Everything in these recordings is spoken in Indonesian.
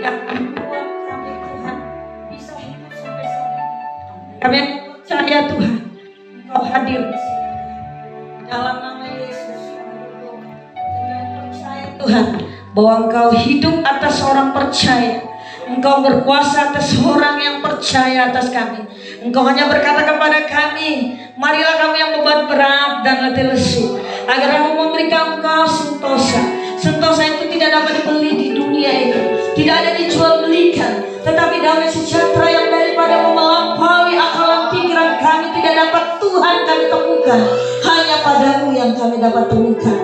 yang membuat kami Tuhan bisa hidup sampai saat ini. Kami percaya Tuhan, Engkau hadir di sini. Dalam nama Yesus kami berdoa. Dengan percaya Tuhan bahwa Engkau hidup atas orang percaya. Engkau berkuasa atas orang yang percaya atas kami. Engkau hanya berkata kepada kami, marilah kamu yang beban berat dan letih lesu, agar aku memberikan engkau sentosa. Sentosa itu tidak dapat dibeli di dunia ini, tidak ada dijual belikan, tetapi damai sejahtera yang daripada melampaui akal dan pikiran kami tidak dapat Tuhan kami temukan. Hanya padamu yang kami dapat temukan.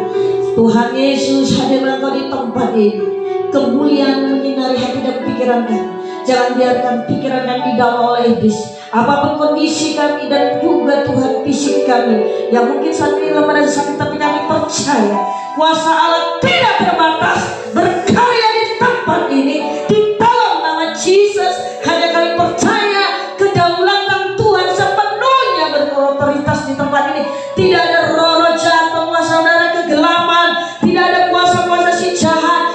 Tuhan Yesus, hadirlah Engkau di tempat ini. Kemuliaan menyinari hati dan pikiran kami. Jangan biarkan pikiran kami didawa oleh iblis. Apapun kondisi kami dan juga Tuhan fisik kami yang mungkin saat ini lemah dan sakit, tapi kami percaya kuasa Allah tidak terbatas berkarya di tempat ini. Di dalam nama Yesus, hanya kami percaya kedaulatan Tuhan sepenuhnya berotoritas di tempat ini. Tidak ada roh-roh jahat, penguasa udara kegelapan, tidak ada kuasa-kuasa si jahat.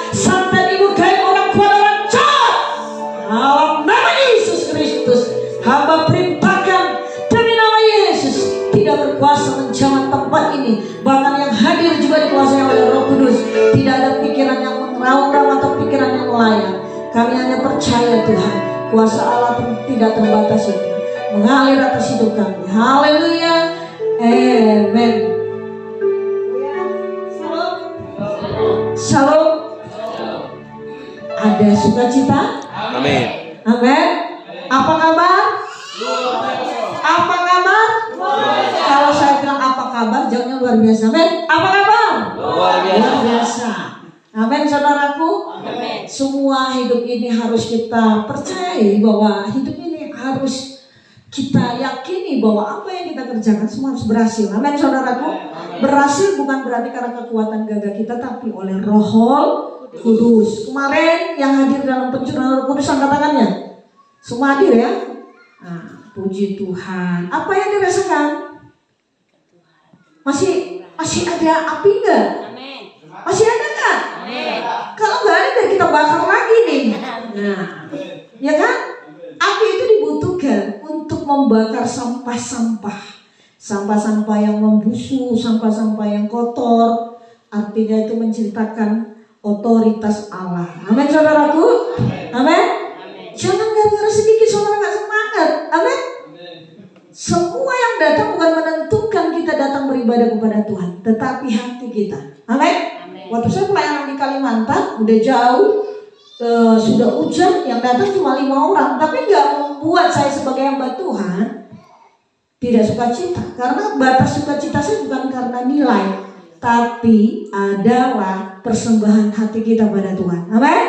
Dalam nama Yesus Kristus, hamba perintahkan demi nama Yesus, tidak berkuasa menjamah tempat ini. Bahkan yang hadir juga dikuasai oleh Roh Kudus. Tidak ada pikiran yang meraung-raung atau pikiran yang layak. Kami hanya percaya Tuhan, kuasa Allah tidak terbatas itu mengalir atas hidup kami. Haleluya, amen. Shalom. Ada sukacita? Amin. Amin. Apa kabar? Apa kabar? Kalau saya bilang apa kabar, jawabnya luar biasa. Amin. Apa kabar? Luar biasa. Amin, saudaraku. Amin. Semua hidup ini harus kita percayai bahwa hidup ini harus kita yakini bahwa apa yang kita kerjakan semua harus berhasil. Amin, saudaraku. Berhasil bukan berarti karena kekuatan gagah kita, tapi oleh Roh Kudus. Kemarin yang hadir dalam pencurahan Roh Kudus, angkat tangannya. Semua hadir ya. Nah, puji Tuhan. Apa yang dirasakan? Masih ada api enggak? Masih ada enggak? Kalau enggak ada, kita bakar lagi nih. Nah, ya kan? Api itu dibutuhkan untuk membakar sampah-sampah. Sampah-sampah yang membusuk, sampah-sampah yang kotor. Artinya itu menceritakan otoritas Allah. Amin, saudaraku. Amin. Jangan gara-gara sedikit saudara gak semangat. Amin. Semua yang datang bukan menentukan kita datang beribadah kepada Tuhan, tetapi hati kita. Amin. Waktu saya pelayanan di Kalimantan, udah jauh, sudah hujan, yang datang cuma 5 orang, tapi gak membuat saya sebagai hamba Tuhan tidak sukacita. Karena batas sukacita saya bukan karena nilai, tapi adalah persembahan hati kita pada Tuhan. Amin.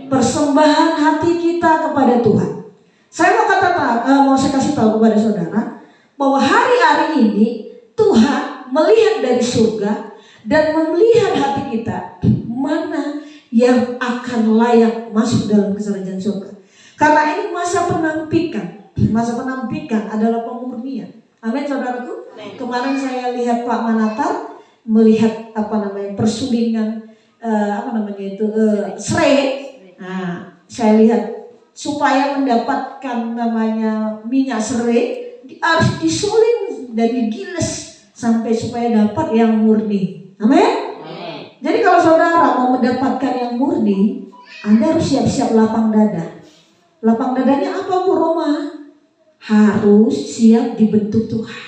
Persembahan hati kita kepada Tuhan. Saya mau saya kasih tahu kepada saudara bahwa hari-hari ini Tuhan melihat dari surga dan melihat hati kita mana yang akan layak masuk dalam kerajaan surga. Karena ini masa penampikan. Masa penampikan adalah pemurnian. Amin, saudaraku. Kemarin saya lihat Pak Manatar melihat persulingan serai. Nah, saya lihat supaya mendapatkan minyak serai harus disuling dan digiles sampai supaya dapat yang murni. Amin. Jadi kalau saudara mau mendapatkan yang murni, Anda harus siap-siap lapang dada. Lapang dadanya apa, Bu Roma? Harus siap dibentuk Tuhan.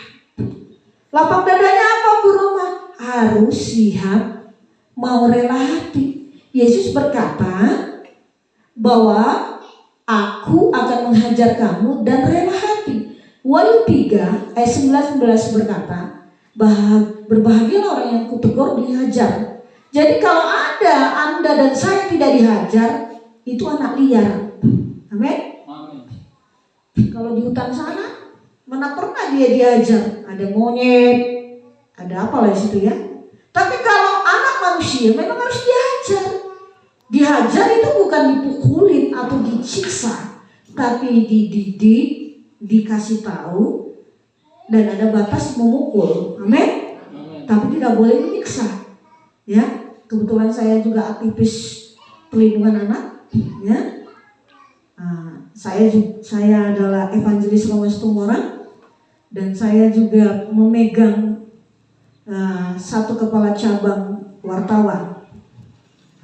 Lapang dadanya apa, Bu Roma? Harus siap mau rela hati. Yesus berkata bahwa aku akan menghajar kamu dan rela hati. Wahyu 3 ayat 19 berkata, berbahagialah orang yang kutegur dihajar. Jadi kalau Anda dan saya tidak dihajar, itu anak liar. Amin. Kalau di hutan sana, mana pernah dia dihajar? Ada monyet, ada apa lah situ ya. Tapi kalau anak manusia memang harus dihajar. Dihajar itu bukan dipukulin atau disiksa, tapi dididik, dikasih tahu, dan ada batas memukul. Amin. Tapi tidak boleh menyiksa. Ya, kebetulan saya juga aktivis perlindungan anak. Ya, Saya adalah evangelis Romas Tumorang dan saya juga memegang satu kepala cabang wartawan.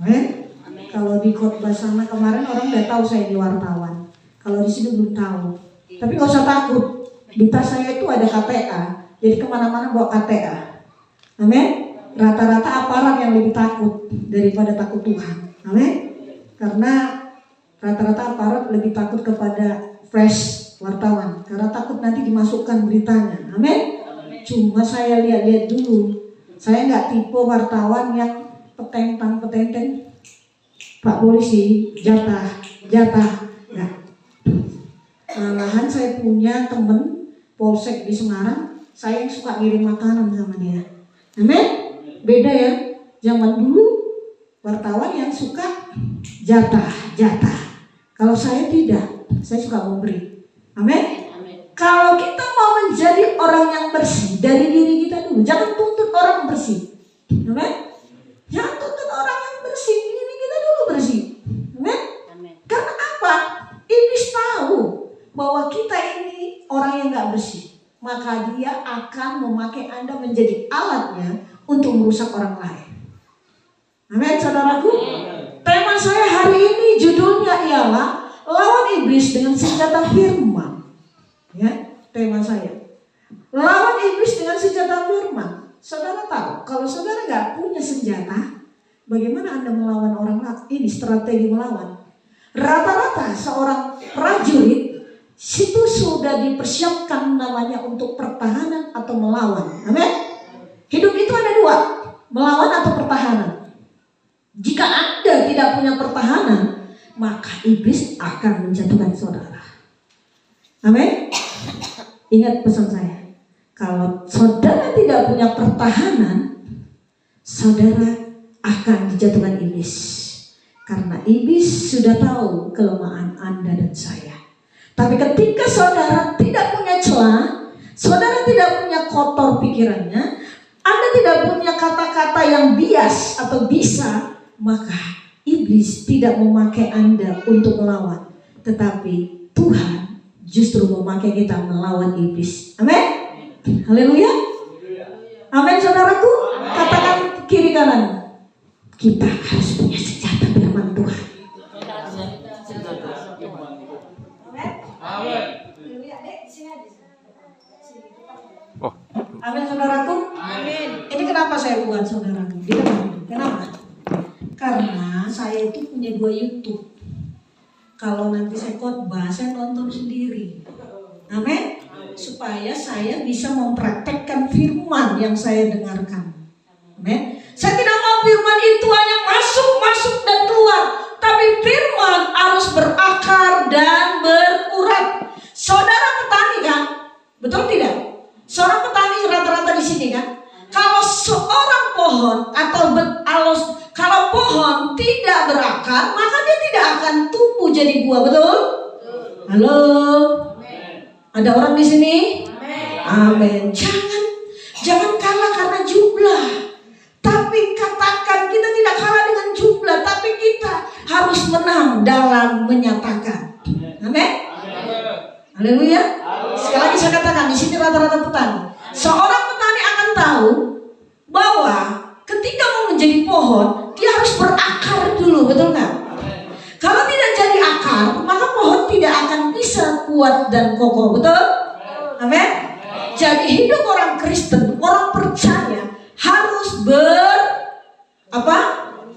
Amin. Kalau di khotbah sana kemarin orang udah tahu saya ini wartawan. Kalau di sini belum tahu. Tapi nggak usah takut. Di tas saya itu ada KTA. Jadi kemana-mana bawa KTA. Amin. Rata-rata aparat yang lebih takut daripada takut Tuhan. Amin. Karena rata-rata aparat lebih takut kepada fresh wartawan. Karena takut nanti dimasukkan beritanya. Amin. Cuma saya lihat-lihat dulu. Saya nggak tipe wartawan yang petentang. Pak polisi, jatah. Nah. Malahan saya punya temen polsek di Semarang, saya yang suka ngirim makanan sama dia. Amin. Beda ya. Zaman dulu wartawan yang suka jatah. Kalau saya tidak, saya suka memberi. Amin. Kalau kita mau menjadi orang yang bersih dari diri kita dulu, jangan tuntut orang bersih. Amin. Jangan tuntut orang yang bersih, diri kita dulu bersih. Amin. Karena apa? Iblis tahu bahwa kita ini orang yang gak bersih, maka dia akan memakai Anda menjadi alatnya untuk merusak orang lain. Amin, saudaraku. Tema saya hari ini judulnya ialah lawan iblis dengan senjata firman. Ya, tema saya lawan iblis dengan senjata firman. Saudara tahu, kalau saudara gak punya senjata, bagaimana Anda melawan orang lain? Ini strategi melawan. Rata-rata seorang prajurit situ sudah dipersiapkan namanya untuk pertahanan atau melawan. Amin. Hidup itu ada dua, melawan atau pertahanan. Jika Anda tidak punya pertahanan, maka iblis akan menjatuhkan saudara. Amin. Ingat pesan saya. Kalau saudara tidak punya pertahanan, saudara akan dijatuhkan iblis. Karena iblis sudah tahu kelemahan Anda dan saya. Tapi ketika saudara tidak punya celah, saudara tidak punya kotor pikirannya, Anda tidak punya kata-kata yang bias atau bisa, maka iblis tidak memakai Anda untuk melawan. Tetapi Tuhan justru memakai kita melawan iblis. Amin. Haleluya. Amin, saudaraku. Katakan kiri kanan. Kita harus punya senjata firman Tuhan. Amin. Oh. Amin, saudaraku. Amin. Ini kenapa saya buat saudaraku? Kenapa? Karena saya itu punya 2 YouTube. Kalau nanti saya khotbah, saya nonton sendiri. Amin. Supaya saya bisa mempraktekkan firman yang saya dengarkan. Amin. Saya tidak mau firman itu hanya masuk dan keluar, tapi firman harus berakar dan berurat. Saudara petani kan? Betul tidak? Seorang petani rata-rata di sini kan? Kalau seorang pohon kalau pohon tidak berakar, maka dia tidak akan tumbuh jadi buah, betul? Halo? Ada orang di sini? Amin. Jangan kalah karena jumlah. Tapi katakan kita tidak kalah dengan jumlah, tapi kita harus menang dalam menyatakan. Amin. Haleluya. Sekali lagi saya katakan, di sini rata-rata petani. Seorang petani akan tahu bahwa ketika mau menjadi pohon, dia harus berakar dulu, betul nggak? Kalau tidak jadi akar, maka pohon tidak akan bisa kuat dan kokoh, betul? Amin. Jadi hidup orang Kristen, orang percaya harus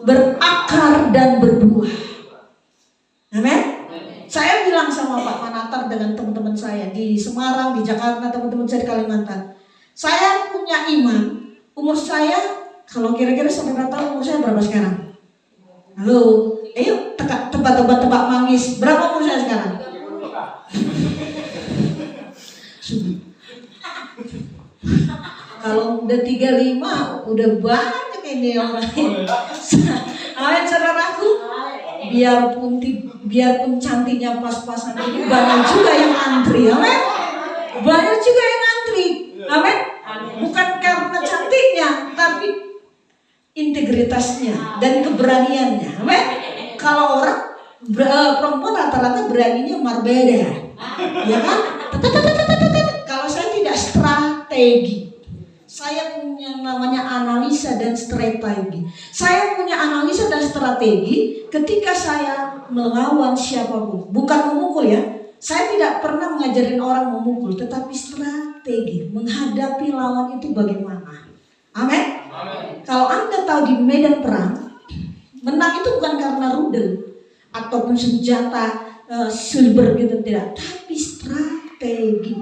berakar dan berbuah. Amin. Saya bilang sama Pak Manatar dengan teman-teman saya di Semarang, di Jakarta, teman-teman saya di Kalimantan. Saya punya iman. Umur saya, kalau kira-kira saudara tahu umur saya berapa sekarang? Halo, ayo tebak manggis. Berapa umur saya sekarang? Kalau udah 35, udah banyak ini orang. Amin, saudaraku. Biarpun cantiknya pas-pasan ini, banyak juga yang antri. Amin. Banyak juga yang antri. Amin. Bukan karena cantiknya, tapi integritasnya dan keberaniannya. Amin. Kalau orang Perempuan rata-rata beraninya marbeda, ya kan? Kalau saya tidak strategi, saya punya namanya analisa dan strategi. Saya punya analisa dan strategi ketika saya melawan siapapun. Bukan memukul ya. Saya tidak pernah mengajarin orang memukul, tetapi strategi menghadapi lawan itu bagaimana. Amin. Kalau Anda tahu di medan perang, menang itu bukan karena rudal ataupun senjata silver gitu, tidak, tapi strategi.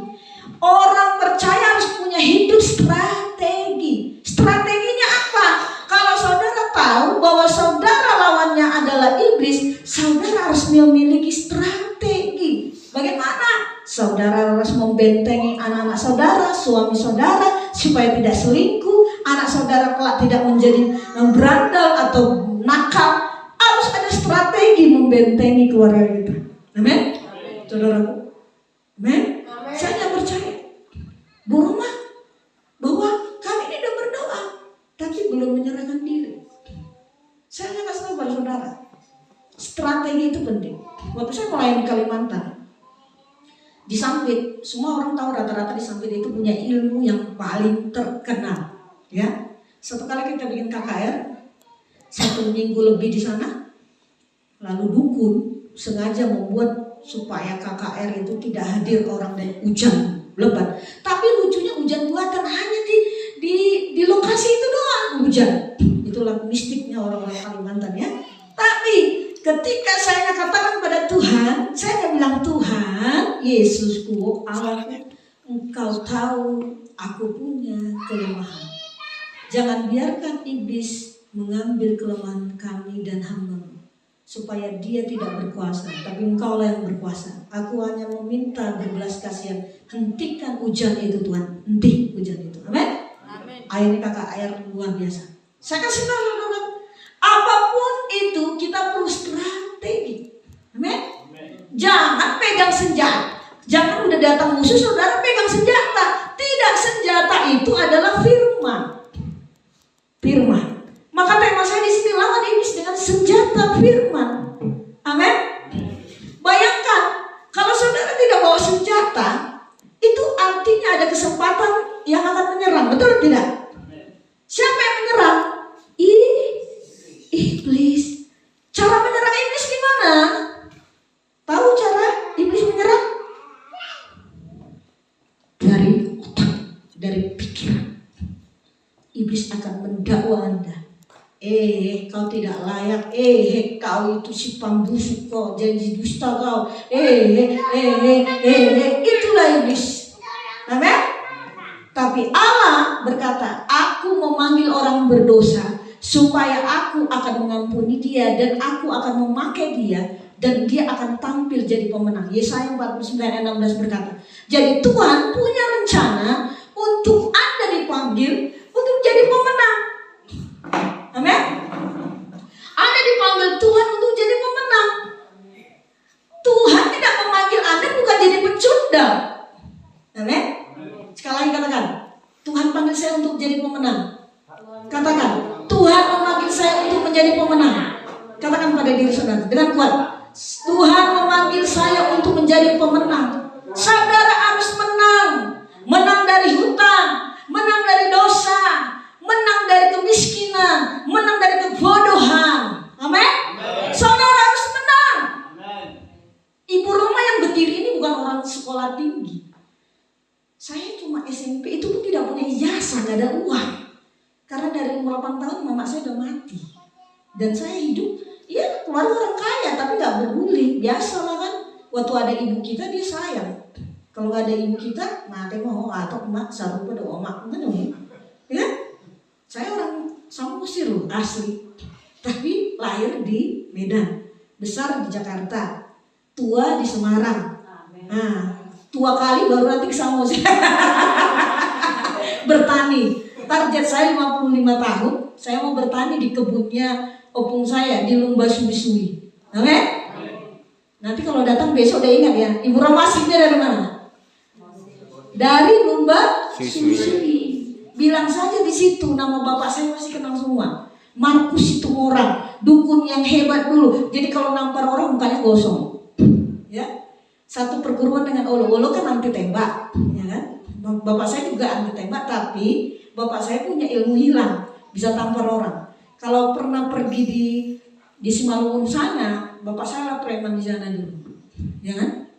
Orang percaya harus punya hidup strategi. Strateginya apa? Kalau saudara tahu bahwa saudara lawannya adalah iblis, saudara harus memiliki strategi. Bagaimana? Saudara harus membentengi anak-anak saudara, suami saudara, supaya tidak selingkuh. Anak saudara kelak tidak menjadi berandal atau nakal. Harus ada strategi membentengi keluarga kita. Amin? Saudaraku. Amin? Saya tidak percaya Bu Roma bahwa kami ini sudah berdoa tapi belum menyerahkan diri. Saya hanya kasih tahu pada saudara, strategi itu penting. Waktu saya melayani Kalimantan, di Sampit, semua orang tahu rata-rata di Sampit itu punya ilmu yang paling terkenal, ya. Satu kali kita bikin KKR, 1 minggu lebih di sana, lalu dukun sengaja membuat supaya KKR itu tidak hadir orang dan hujan lebat. Tapi lucunya hujan buatan, hanya di lokasi itu doang hujan. Itulah mistiknya orang-orang Kalimantan ya. Tapi ketika saya katakan pada Tuhan, saya bilang, Tuhan Yesusku, Allahku, Engkau tahu aku punya kelemahan. Jangan biarkan iblis mengambil kelemahan kami dan hamba-Mu, supaya dia tidak berkuasa, tapi Engkaulah yang berkuasa. Aku hanya meminta berbelas kasihan, hentikan hujan itu Tuhan, henti hujan itu. Amin. Air kakak air luar biasa. Saya kasih tahu teman-teman, apapun itu kita perlu strategi. Amin. Jangan pegang senjata. Jangan udah datang musuh saudara pegang senjata. Tidak, senjata itu adalah firman. Firman. Maka tema saya di sini, lawan iblis dengan senjata firman. Amin. Bayangkan kalau saudara tidak bawa senjata, itu artinya ada kesempatan yang akan menyerang. Betul tidak? Siapa yang menyerang? Iblis. Cara menyerang iblis gimana? Tahu cara iblis menyerang? Dari otak, dari pikiran. Iblis akan mendakwa Anda. Kau tidak layak. Kau itu si pembusuk, kau janji dusta kau. Itulah iblis. Amin. Tapi Allah berkata, aku memanggil orang berdosa supaya aku akan mengampuni dia dan aku akan memakai dia dan dia akan tampil jadi pemenang. Yesaya 49:16 berkata, jadi Tuhan punya rencana untuk Anda dipanggil untuk jadi pemenang. Amin. Anda dipanggil Tuhan untuk jadi pemenang. Tuhan tidak memanggil Anda bukan jadi pecundang. Amin. Sekali lagi katakan, Tuhan panggil saya untuk jadi pemenang. Katakan, Tuhan memanggil saya untuk menjadi pemenang. Katakan pada diri saudara dengan kuat, Tuhan memanggil saya untuk menjadi pemenang. Saudara harus menang. Menang dari hutang, menang dari dosa, menang dari kemiskinan, menang dari kebodohan. Amin. Saudara harus menang. Ibu Roma yang berdiri ini bukan orang sekolah tinggi. Saya cuma SMP, itu pun tidak punya ijazah, gak ada uang. Karena dari umur 8 tahun mama saya udah mati. Dan saya hidup, ya keluarga orang kaya tapi gak peduli. Biasalah kan, waktu ada ibu kita dia sayang. Kalau gak ada ibu kita, mati mau atau emak sarupa doa emak. Ya, saya orang Samosir loh, asli. Tapi lahir di Medan, besar di Jakarta, tua di Semarang. Nah, tua kali baru nanti ke Samosir. Bertani. Target saya 55 tahun, saya mau bertani di kebunnya opung saya di Lumba Suwi-Suwi. Oke? Nanti kalau datang besok udah ingat ya, Ibu Roma aslinya dari mana? Dari Lumba Suwi-Suwi. Bilang saja di situ, nama bapak saya masih kenal semua. Markus itu orang dukun yang hebat dulu. Jadi kalau nampar orang mukanya gosong. Ya. Satu perguruan dengan olo kan anti tembak, ya kan? Bapak saya juga anti tembak, tapi bapak saya punya ilmu hilang, bisa tampar orang. Kalau pernah pergi di Simalungun sana, bapak saya preman di sana dulu, ya kan?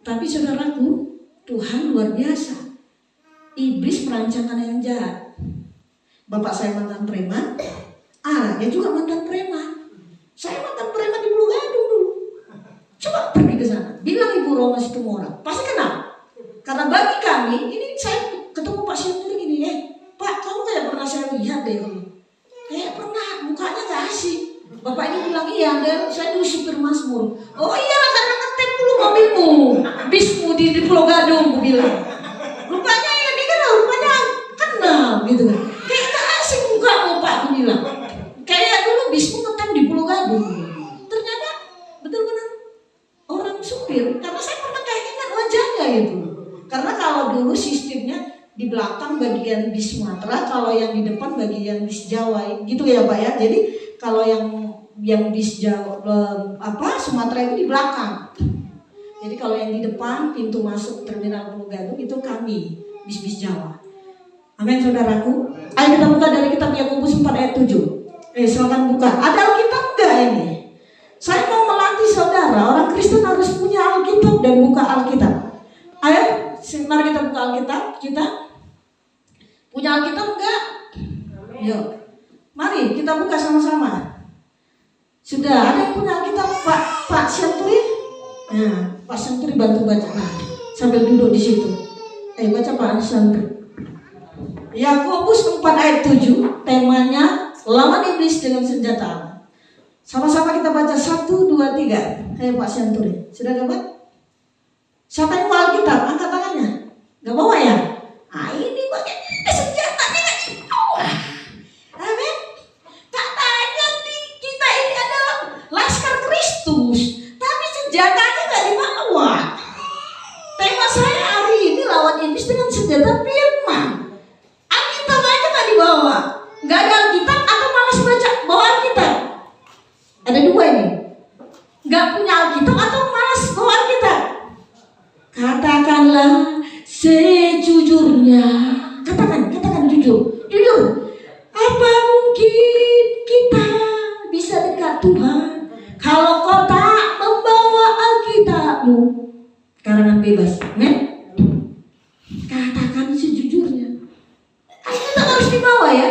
Tapi saudaraku, Tuhan luar biasa. Iblis merancangkan yang jahat. Bapak saya mantan preman, dia juga mantan preman. Saya mantan preman di Pulau Gadung dulu. Coba pergi ke sana, bilang Ibu Roma Situmorang, pasti kenal. Karena bagi kami, ini saya ketemu Pak Sianturi gini, Pak, kamu kayak pernah saya lihat deh kamu. Kayak pernah, mukanya gak asik. Bapak ini bilang, iya, saya dulu supir Mazmur. Oh iyalah, karena ngetem dulu mobilmu, bismu di Pulau Gadung, aku bilang. Rupanya ya, dia kan rupanya kenal gitu kan. Kayak gak asik mukamu Pak, aku bilang. Kayak dulu bismu ngetem di Pulau Gadung. Ternyata betul-betul orang supir, karena saya pernah kayak ingat wajahnya gitu. Karena kalau dulu sistemnya di belakang bagian bis Sumatera, kalau yang di depan bagian bis Jawa, gitu ya Pak ya. Jadi kalau yang bis Jawa Sumatera itu di belakang. Jadi kalau yang di depan pintu masuk terminal Pulau Gadung itu kami, bis-bis Jawa. Amin saudaraku. Ayo kita buka dari kitab Yakobus 4 ayat 7. Silakan buka. Ada Alkitab enggak ini? Saya mau melatih saudara, orang Kristen harus punya Alkitab dan buka Alkitab. Ayo, mari kita buka Alkitab. Kita punya Alkitab enggak? Yuk, mari kita buka sama-sama. Sudah ada yang punya Alkitab, Pak Sianturi? Nah, Pak Sianturi bantu baca. Nah, sambil duduk di situ. Baca Pak Sianturi. Yakobus 4 ayat 7, temanya lawan iblis dengan senjata Allah. Sama-sama kita baca 1, 2, 3. Ayo Pak Sianturi, sudah dapat? Siapa yang bawa Alkitab? Angkat tangannya. Gak bawa ya? Ini pakai senjatanya gak dibawa. Amin. Katanya kita ini adalah Laskar Kristus, tapi senjatanya gak dibawa. Tema saya hari ini lawan iblis dengan senjata firman. Alkitab aja gak dibawa. Gak ada Alkitab atau malas bawa Alkitab? Ada dua ini. Gak punya Alkitab atau malas bawa Alkitab? Katakanlah sejujurnya. Katakan jujur. Apa mungkin kita bisa dekat Tuhan kalau kau tak membawa Alkitabmu? Karangan bebas, men. Katakan sejujurnya. Alkitab harus dibawa ya.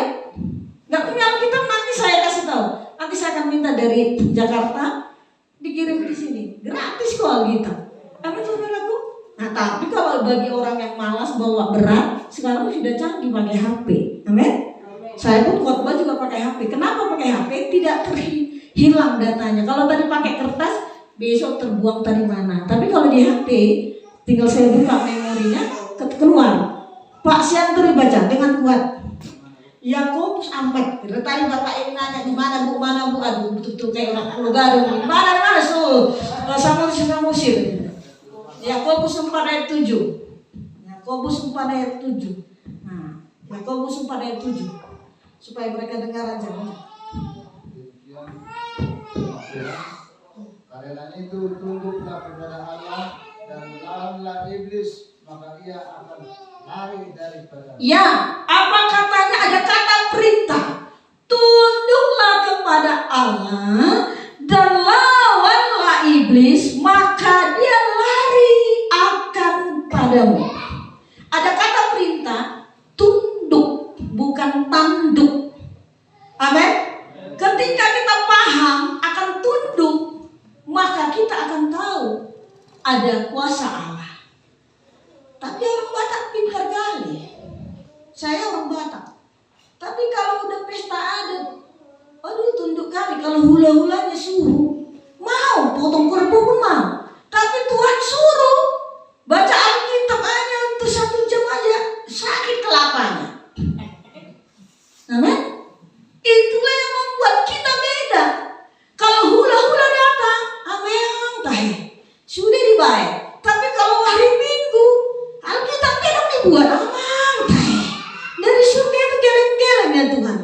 Gak punya Alkitab, nanti saya kasih tahu. Nanti saya akan minta dari Jakarta dikirim di sini. Gratis kok Alkitab. Amin saudaraku. Nah, tapi kalau bagi orang yang malas bawa berat, sekarang sudah canggih pakai HP. Amin. Saya pun khotbah juga pakai HP. Kenapa pakai HP? Tidak terhilang datanya. Kalau tadi pakai kertas, besok terbuang tadi mana. Tapi kalau di HP, tinggal saya buka memorinya, keluar. Pak Sianturi baca dengan kuat. Yakobus 4. Tadi Bapak ini nanya di mana Bu? Aduh, betul-betul kayak orang Pulau Gadung. Mana sama sudah musir. Yakobus 4 ayat 7. Yakobus 4 ayat 7. Nah, Yakobus 4 ayat 7. Supaya mereka dengar aja. Karena itu tunduklah kepada Allah dan lawanlah iblis, maka ia akan lari daripada. Ya, apa katanya? Ada kata perintah. Tunduklah kepada Allah dan lawanlah iblis, maka dia lari akan padamu. Ada kata perintah, tunduk, bukan tanduk. Amin. Ketika kita paham akan tunduk, maka kita akan tahu ada kuasa Allah. Tapi orang Batak pintar kali. Saya orang Batak. Tapi kalau udah pesta adat, aduh tunduk kali. Kalau hula-hulanya suruh, mau potong kerbau pun mau. Tapi Tuhan suruh baca Alkitab aja untuk 1 jam aja, sakit kelapanya. Amin. Itulah yang membuat kita beda. Kalau hula-hula datang, amin, tahe, sudah dibayar. Tapi kalau hari Minggu, Alkitab tidak dibuat, aman, tahe. Dari surga itu geleng-geleng ya Tuhan.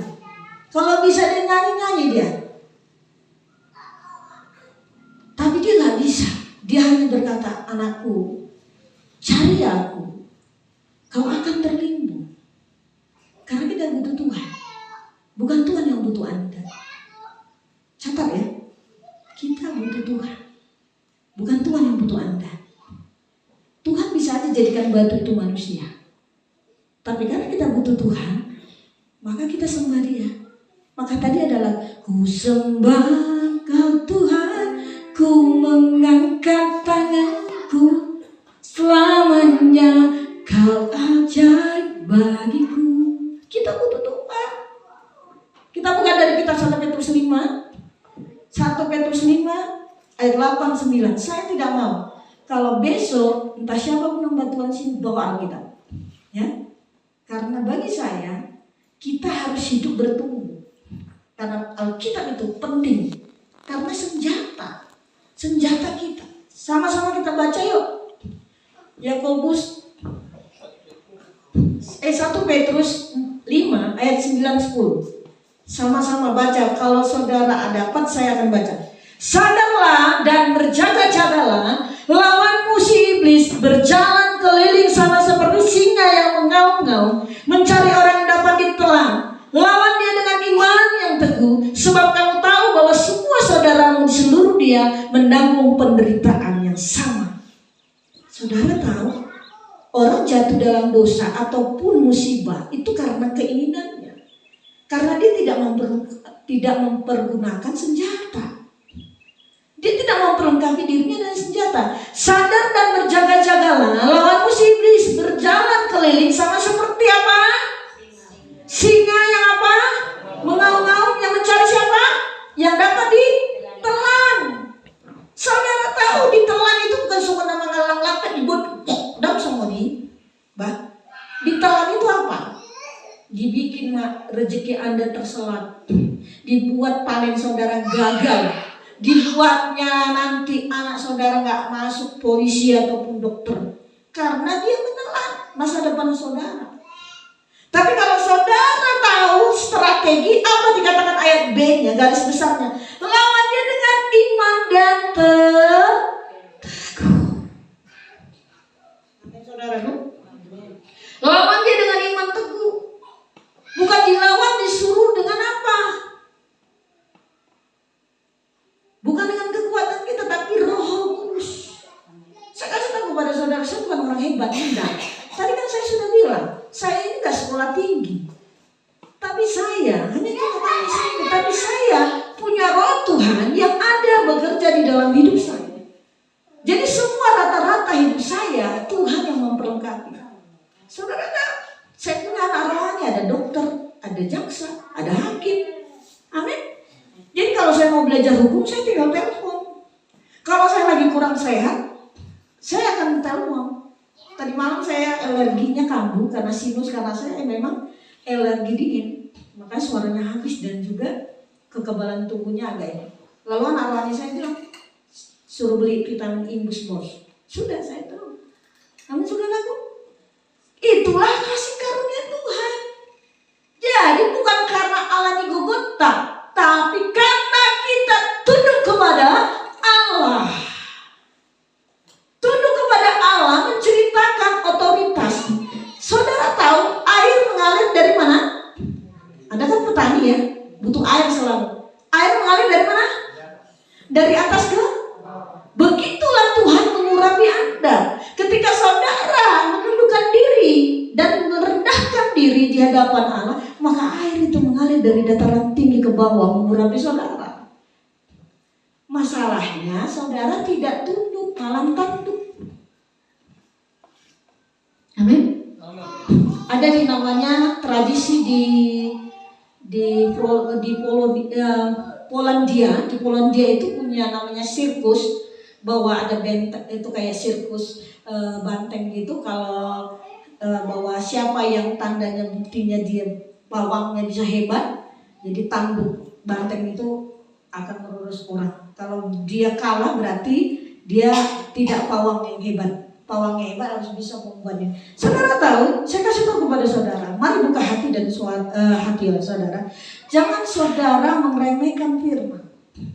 Kalau bisa dengar berkata, anakku, cari aku, kau akan terlindung. Karena kita butuh Tuhan, bukan Tuhan yang butuh Anda. Catat ya, kita butuh Tuhan, bukan Tuhan yang butuh Anda. Tuhan bisa aja jadikan batu itu manusia, tapi karena kita butuh Tuhan, maka kita sembah Dia. Maka tadi adalah, ku sembah Kau Tuhan, ku mengangkat tanganku, selamanya Kau ajaib bagiku. Kita butuh Tuhan. Kita bukan dari kitab 1 Petrus 5 ayat 8-9. Saya tidak mau kalau besok entah siapa pun hamba Tuhan sini bawa Alkitab, ya. Karena bagi saya kita harus hidup bertumbuh. Karena Alkitab itu penting. Karena senjata kita. Sama-sama kita baca yuk. Yakobus 1 Petrus 5 ayat 9-10. Sama-sama baca. Kalau saudara dapat, saya akan baca. Sadarlah dan berjaga-jagalah, lawanmu si iblis berjalan keliling sama seperti singa yang mengaum-ngaum, mencari orang yang dapat ditelan. Lawan dia dengan iman yang teguh, sebab kamu tahu bahwa semua saudaramu di seluruh dia menanggung penderitaan yang sama. Saudara tahu, orang jatuh dalam dosa ataupun musibah itu karena keinginannya, karena dia tidak mempergunakan senjata. Dia tidak memperlengkapi dirinya dengan senjata. Sadar dan berjaga-jagalah, lawanmu si iblis berjalan keliling sama seperti apa? Singa yang apa? Mengaum-ngaum, yang mencari siapa? Yang dapat ditelan. Saudara tahu ditelan itu bukan cuma nama ngalang lapat dibuat dam sama ditelan itu apa? Dibikin rezeki Anda terselat, dibuat panen saudara gagal, dibuatnya nanti anak saudara nggak masuk polisi ataupun dokter karena dia menelan masa depan saudara. Tapi kalau saudara tahu strategi apa dikatakan ayat B-nya, garis besarnya, lawan dia dengan iman dan teguh. Saudara, lawan dia dengan iman teguh. Bukan dilawan disuruh dengan apa? Bukan dengan kekuatan kita, tapi Roh Kudus. Saya kasih tahu kepada saudara, saya bukan orang hebat, tidak. Tadi kan saya sudah bilang, saya ini gak sekolah tinggi. Tapi saya, hanya cuma tanya saya, tapi saya punya Roh Tuhan yang ada bekerja di dalam hidup saya. Jadi semua rata-rata hidup saya, Tuhan yang memperlengkapi. Saudara tahu, saya punya anak rohani, ada dokter, ada jaksa, ada hakim. Amin. Jadi kalau saya mau belajar hukum, saya tinggal telepon. Kalau saya lagi kurang sehat, saya akan telepon. Tadi malam saya alerginya kambuh karena sinus, karena saya memang alergi dingin. Maka suaranya habis dan juga kekebalan tubuhnya agak ini. Lalu anak rohani saya bilang, suruh beli vitamin Imbus Bos. Sudah, saya tahu. Namun saudaraku, itulah kasih karunia Tuhan. Jadi bukan karena Allah digogota, tapi karena kita tunduk kepada Allah. Tunduk kepada Allah menceritakan otoritas. Saudara tahu air mengalir dari mana? Anda kan petani ya, butuh air selalu. Air mengalir dari mana? Dari atas ke? Begitulah Tuhan mengurapi Anda. Ketika saudara menundukkan diri dan merendahkan diri di hadapan Allah, maka air itu mengalir dari dataran tinggi ke bawah mengurapi saudara. Masalahnya saudara tidak tunduk, malah tanduk. Amin. Ada di namanya tradisi di Polandia itu punya namanya sirkus, bahwa ada benteng itu kayak sirkus banteng gitu. Kalau bahwa siapa yang tandanya buktinya dia pawangnya bisa hebat, jadi tanduk banteng itu akan merurus orang. Kalau dia kalah berarti dia tidak pawang yang hebat. Pawang yang hebat harus bisa membuatnya. Saudara tahu, saya kasih tahu kepada saudara, mari buka hati dan hati saudara. Jangan saudara meremehkan firman.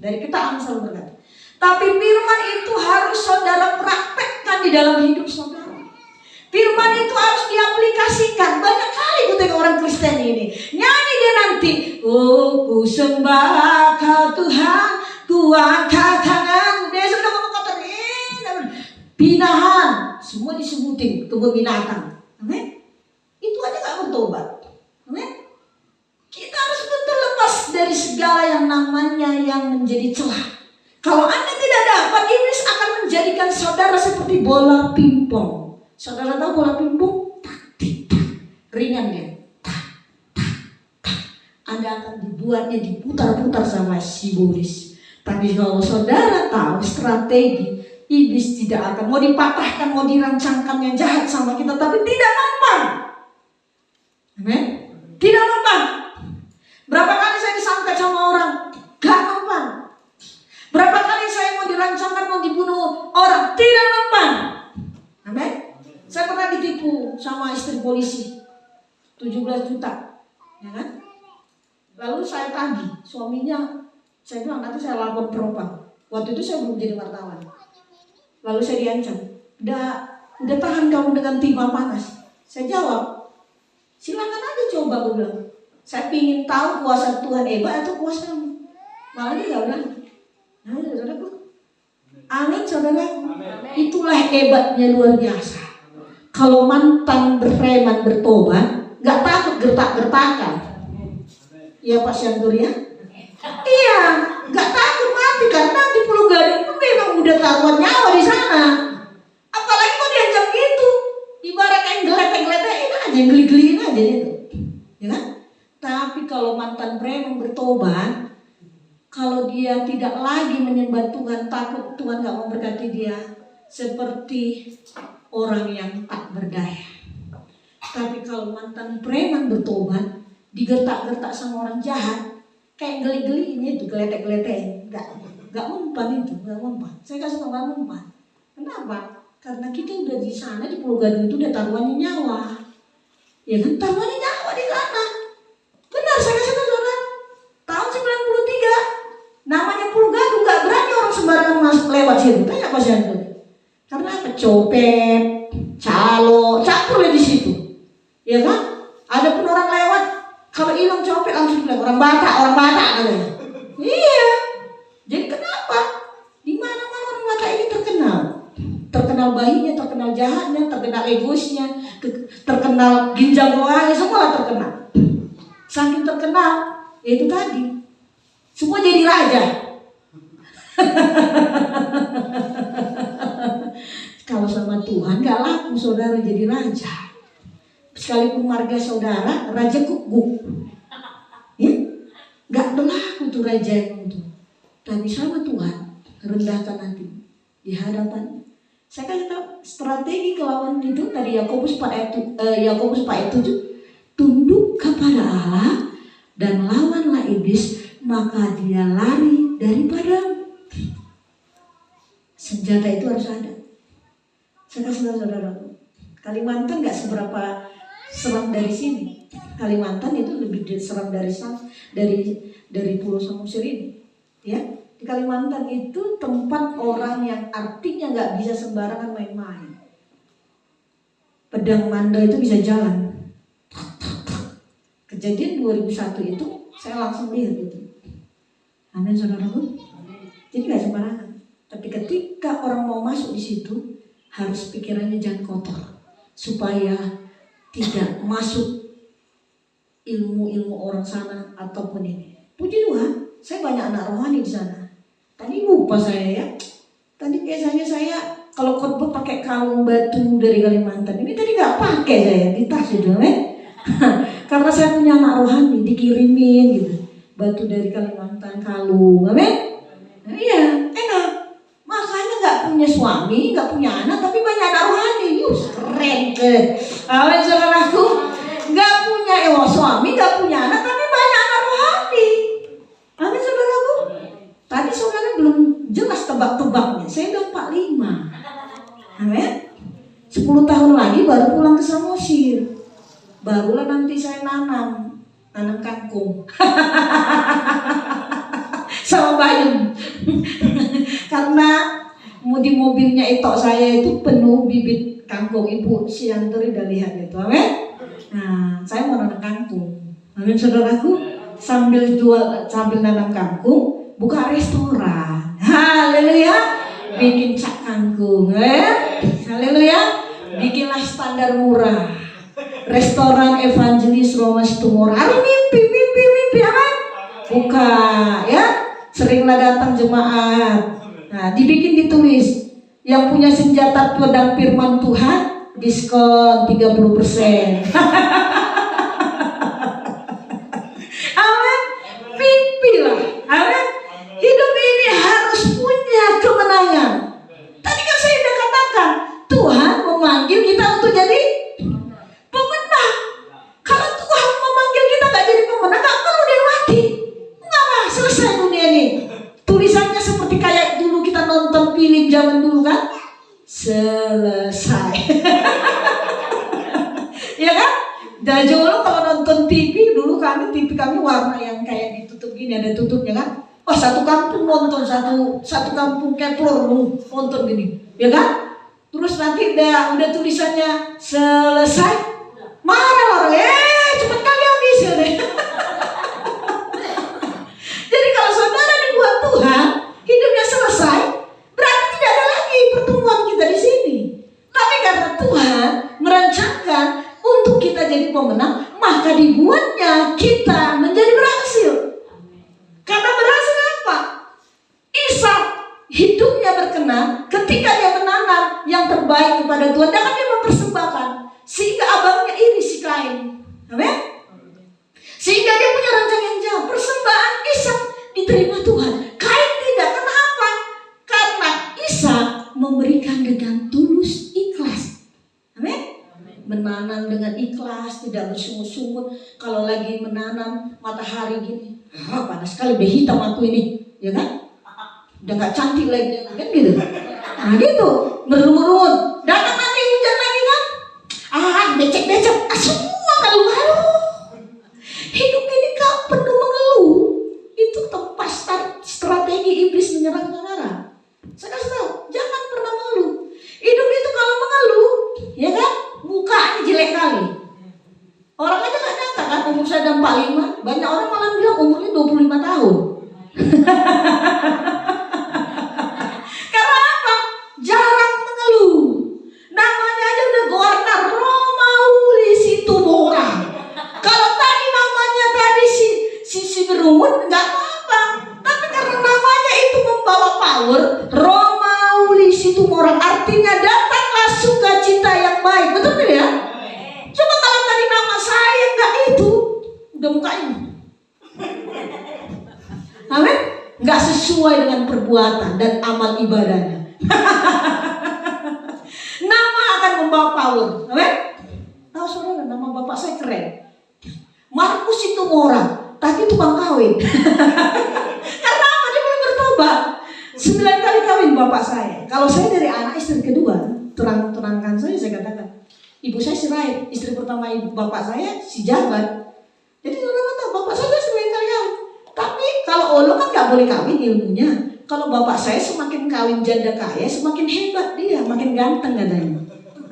Dari kita Amsal berkata, Tapi firman itu harus saudara praktekkan di dalam hidup saudara. Firman itu harus diaplikasikan. Banyak kali gue tengok orang Kristen ini nyanyi dia nanti, oh ku sembah kau Tuhan, ku angkat tangan. Dia sudah ngomong kotor, binahan, semua disebutin kebun binatang. Amin. Itu aja gak bertobat. Amin. Kita harus betul lepas dari segala yang namanya yang menjadi celah. Kalau Anda tidak dapat, iblis akan menjadikan saudara seperti bola pingpong. Saudara tahu bola pingpong? Tak, tak, ringan dia. Tak, tak, tak. Anda akan dibuatnya diputar-putar sama si iblis. Tapi kalau saudara tahu strategi, iblis tidak akan mau dipatahkan, mau dirancangkan yang jahat sama kita, tapi tidak mempan. Amin. Tidak mempan. Berapa kali saya disantet sama orang, gak mempan. Berapa kali saya mau dirancangkan, mau dibunuh orang, tidak mempan. Amin. Saya pernah ditipu sama istri polisi 17 juta, ya kan? Lalu saya tagih, suaminya, saya bilang nanti saya lapor propam. Waktu itu saya belum jadi wartawan. Lalu saya diancam, udah tahan kamu dengan timah panas. Saya jawab, silakan aja coba, gue bilang. Saya ingin tahu kuasa Tuhan hebat atau kuasamu. Malah dia gak bilang. Nah, saudaraku. Amin, saudaraku. Itulah hebatnya luar biasa. Kalau mantan preman bertobat, gak takut gertak-gertakan. Iya Pak Syantur ya? Iya, gak takut mati karena di Pulau Gadung itu memang udah taruhan nyawa di sana. Apalagi kalau diancam gitu, ibarat kayak geletek-geletekin aja, geli-geliin aja itu, ya kan? Tapi kalau mantan preman bertobat, kalau dia tidak lagi menyembah Tuhan, takut Tuhan gak memberkati dia, seperti orang yang tak berdaya. Tapi kalau mantan preman bertobat, digertak-gertak sama orang jahat, kayak geli-geli ini tuh, geletek-geletek, gak mempan itu, gak mempan. Saya kasih tau gak mempan. Kenapa? Karena kita udah di sana di Pulau Gadung itu udah taruhannya nyawa. Ya kan, taruhannya nyawa di sana. Benar, saya kasih tau saudara. Tahun 93, namanya Pulau Gadung, gak berani orang sembarangan masuk lewat situ. Tanya apa sih itu? Karena apa? Copet, calo, campur ya di situ. Ya kan? Ada pun orang lewat, kalau hilang copet langsung bilang orang Batak katanya. Iya. Jadi kenapa? Di mana-mana orang Batak ini terkenal. Terkenal bayinya, terkenal jahatnya, terkenal egoisnya, terkenal ginjal rohani, semua terkenal. Saking terkenal, yaitu tadi. Semua jadi raja. Kalau sama Tuhan gak laku saudara jadi raja. Sekalipun marga saudara, raja guguk. Ya? Gak berlaku tuh raja yang itu. Tapi sama Tuhan, rendahkan hati di hadapan. Saya kasih tahu strategi kelawan itu tadi Yakobus 4 ayat 7. Tunduk kepada Allah dan lawanlah iblis, maka dia lari daripadamu. Senjata itu harus ada. Saya kasih tahu saudara, Kalimantan gak seberapa seram dari sini. Kalimantan itu lebih seram dari Pulau Samosir ini. Ya, di Kalimantan itu tempat orang yang artinya nggak bisa sembarangan main-main. Pedang manda itu bisa jalan. Kejadian 2001 itu saya langsung lihat itu. Amin saudaraku. Jadi nggak sembarangan. Tapi ketika orang mau masuk di situ, harus pikirannya jangan kotor supaya tidak masuk ilmu-ilmu orang sana ataupun ini. Puji Tuhan, saya banyak anak rohani di sana. Tadi lupa saya ya. Tadi biasanya saya kalau khotbah pakai kalung batu dari Kalimantan. Ini tadi nggak pakai saya di tas itu, karena saya punya anak rohani dikirimin gitu. Batu dari Kalimantan, kalung, amin. Nah, iya, enak. Makanya nggak punya suami, nggak punya anak, tapi banyak anak rohani. Yus, keren ke. Amin saudaraku. Nggak punya suami, nggak punya anak, tapi banyak anak rohani. Amin saudaraku. Tadi saudara belum jelas tebak-tebaknya. Saya bilang 45. Amin. 10 tahun lagi baru pulang ke Samosir. Barulah nanti saya nanam kangkung. Sama bayam. Karena di mobilnya itu saya itu penuh bibit kangkung. Ibu si Antri udah lihat gitu, amin. Nah, saya mau nanam kangkung, amin saudaraku. Sambil nanam kangkung, buka restoran. Haleluya. Bikin cak kangkung, haleluya. Bikinlah standar murah. Restoran Evangelis Roma Situmorang. Aduh, mimpi, amin. Buka, ya. Seringlah datang jemaat. Nah, ditulis yang punya senjata pedang firman Tuhan diskon 30%. Amin. Mimpi lah. Amin. Hidup ini harus punya kemenangan. Tadi kan saya sudah katakan, Tuhan memanggil kita untuk jadi pemenang. Kalau Tuhan memanggil kita gak jadi pemenang, gak perlu dia mati. Enggak, selesai dunia ini. Tulisannya seperti kayak dulu kita nonton film zaman dulu kan, selesai. Ya kan? Dan dulu kalau nonton TV, dulu TV kami warna yang kayak ditutup gini, ada tutupnya kan. Wah, satu kampung nonton, satu kampung keplor nonton gini, ya kan? Terus nanti udah tulisannya selesai, marah orang, cepet kali habis ya deh. Jadi kalau saudara dibuat Tuhan, hidupnya selesai, berarti tidak ada lagi pertemuan kita di sini. Tapi karena Tuhan merancangkan untuk kita jadi pemenang, maka dibuatnya kita menjadi berhasil. Karena berhasil apa? Ishak hidupnya berkenan ketika dia menanam yang terbaik kepada Tuhan, dan dia mempersembahkan, sehingga abangnya iri si Kain. Amin. Sehingga dia punya rencana yang jauh. Persembahan Ishak diterima Tuhan, Kain tidak. Kenapa? Karena Ishak memberikan dengan tulus, ikhlas. Amin. Menanam dengan ikhlas, tidak bersungut-sungut. Kalau lagi menanam matahari gini, panas sekali, udah hitam aku ini, ya kan? Udah gak cantik lagi, kan gitu. Nah gitu, merun-merun. Datang nanti hujan lagi kan? Becek-becek, semua ngeluh. Hidup ini kau penuh mengeluh. Itu tempat strategi iblis menyerang saudara. Saya kasih tahu, jangan pernah mengeluh. Hidup itu kalau mengeluh, ya kan? Mukanya jelek kali. Orang aja gak nyangka kan umur saya udah 45. Banyak orang malah bilang umurnya 25 tahun. Karena apa? Jarang mengeluh. Namanya aja udah Gornar Romauli Situmorang. Kalau tadi namanya si berumur gak apa-apa. Tapi karena namanya itu membawa power, Romauli Situmorang, artinya datanglah sukacita yang baik. Betul tidak ya? Coba kalau tadi nama saya enggak itu, udah muka ini. Amin? Enggak sesuai dengan perbuatan dan amal ibadahnya. Nama akan membawa power. Amin? Tahu saudara, nama bapak saya keren. Markus Situmorang, tadi tukang kawin. Karena apa? Dia belum bertobat. 9 kali kawin bapak saya. Kalau saya dari anak istri kedua, tunangkan saya katakan, ibu saya si Rai, istri pertama ibu bapak saya si Jabat. Jadi saudara tahu, bapak saya 9 kali kawin. Tapi kalau Olo kan gak boleh kawin ilmunya. Kalau bapak saya semakin kawin janda kaya, semakin hebat dia, makin ganteng katanya.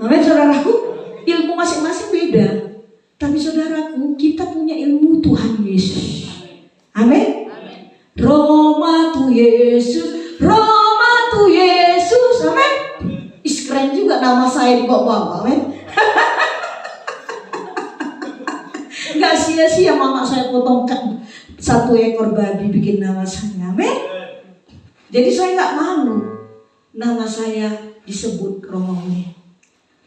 Amin saudaraku, ilmu masing-masing beda. Tapi saudaraku, kita punya ilmu Tuhan Yesus. Amin. Roma tu Yesus, Roma tu Yesus. Amin. Keren juga nama saya di bawah. Amin. Gak sia-sia mama saya potongkan 1 ekor babi bikin nama saya. Amin. Jadi saya gak malu nama saya disebut Romauli.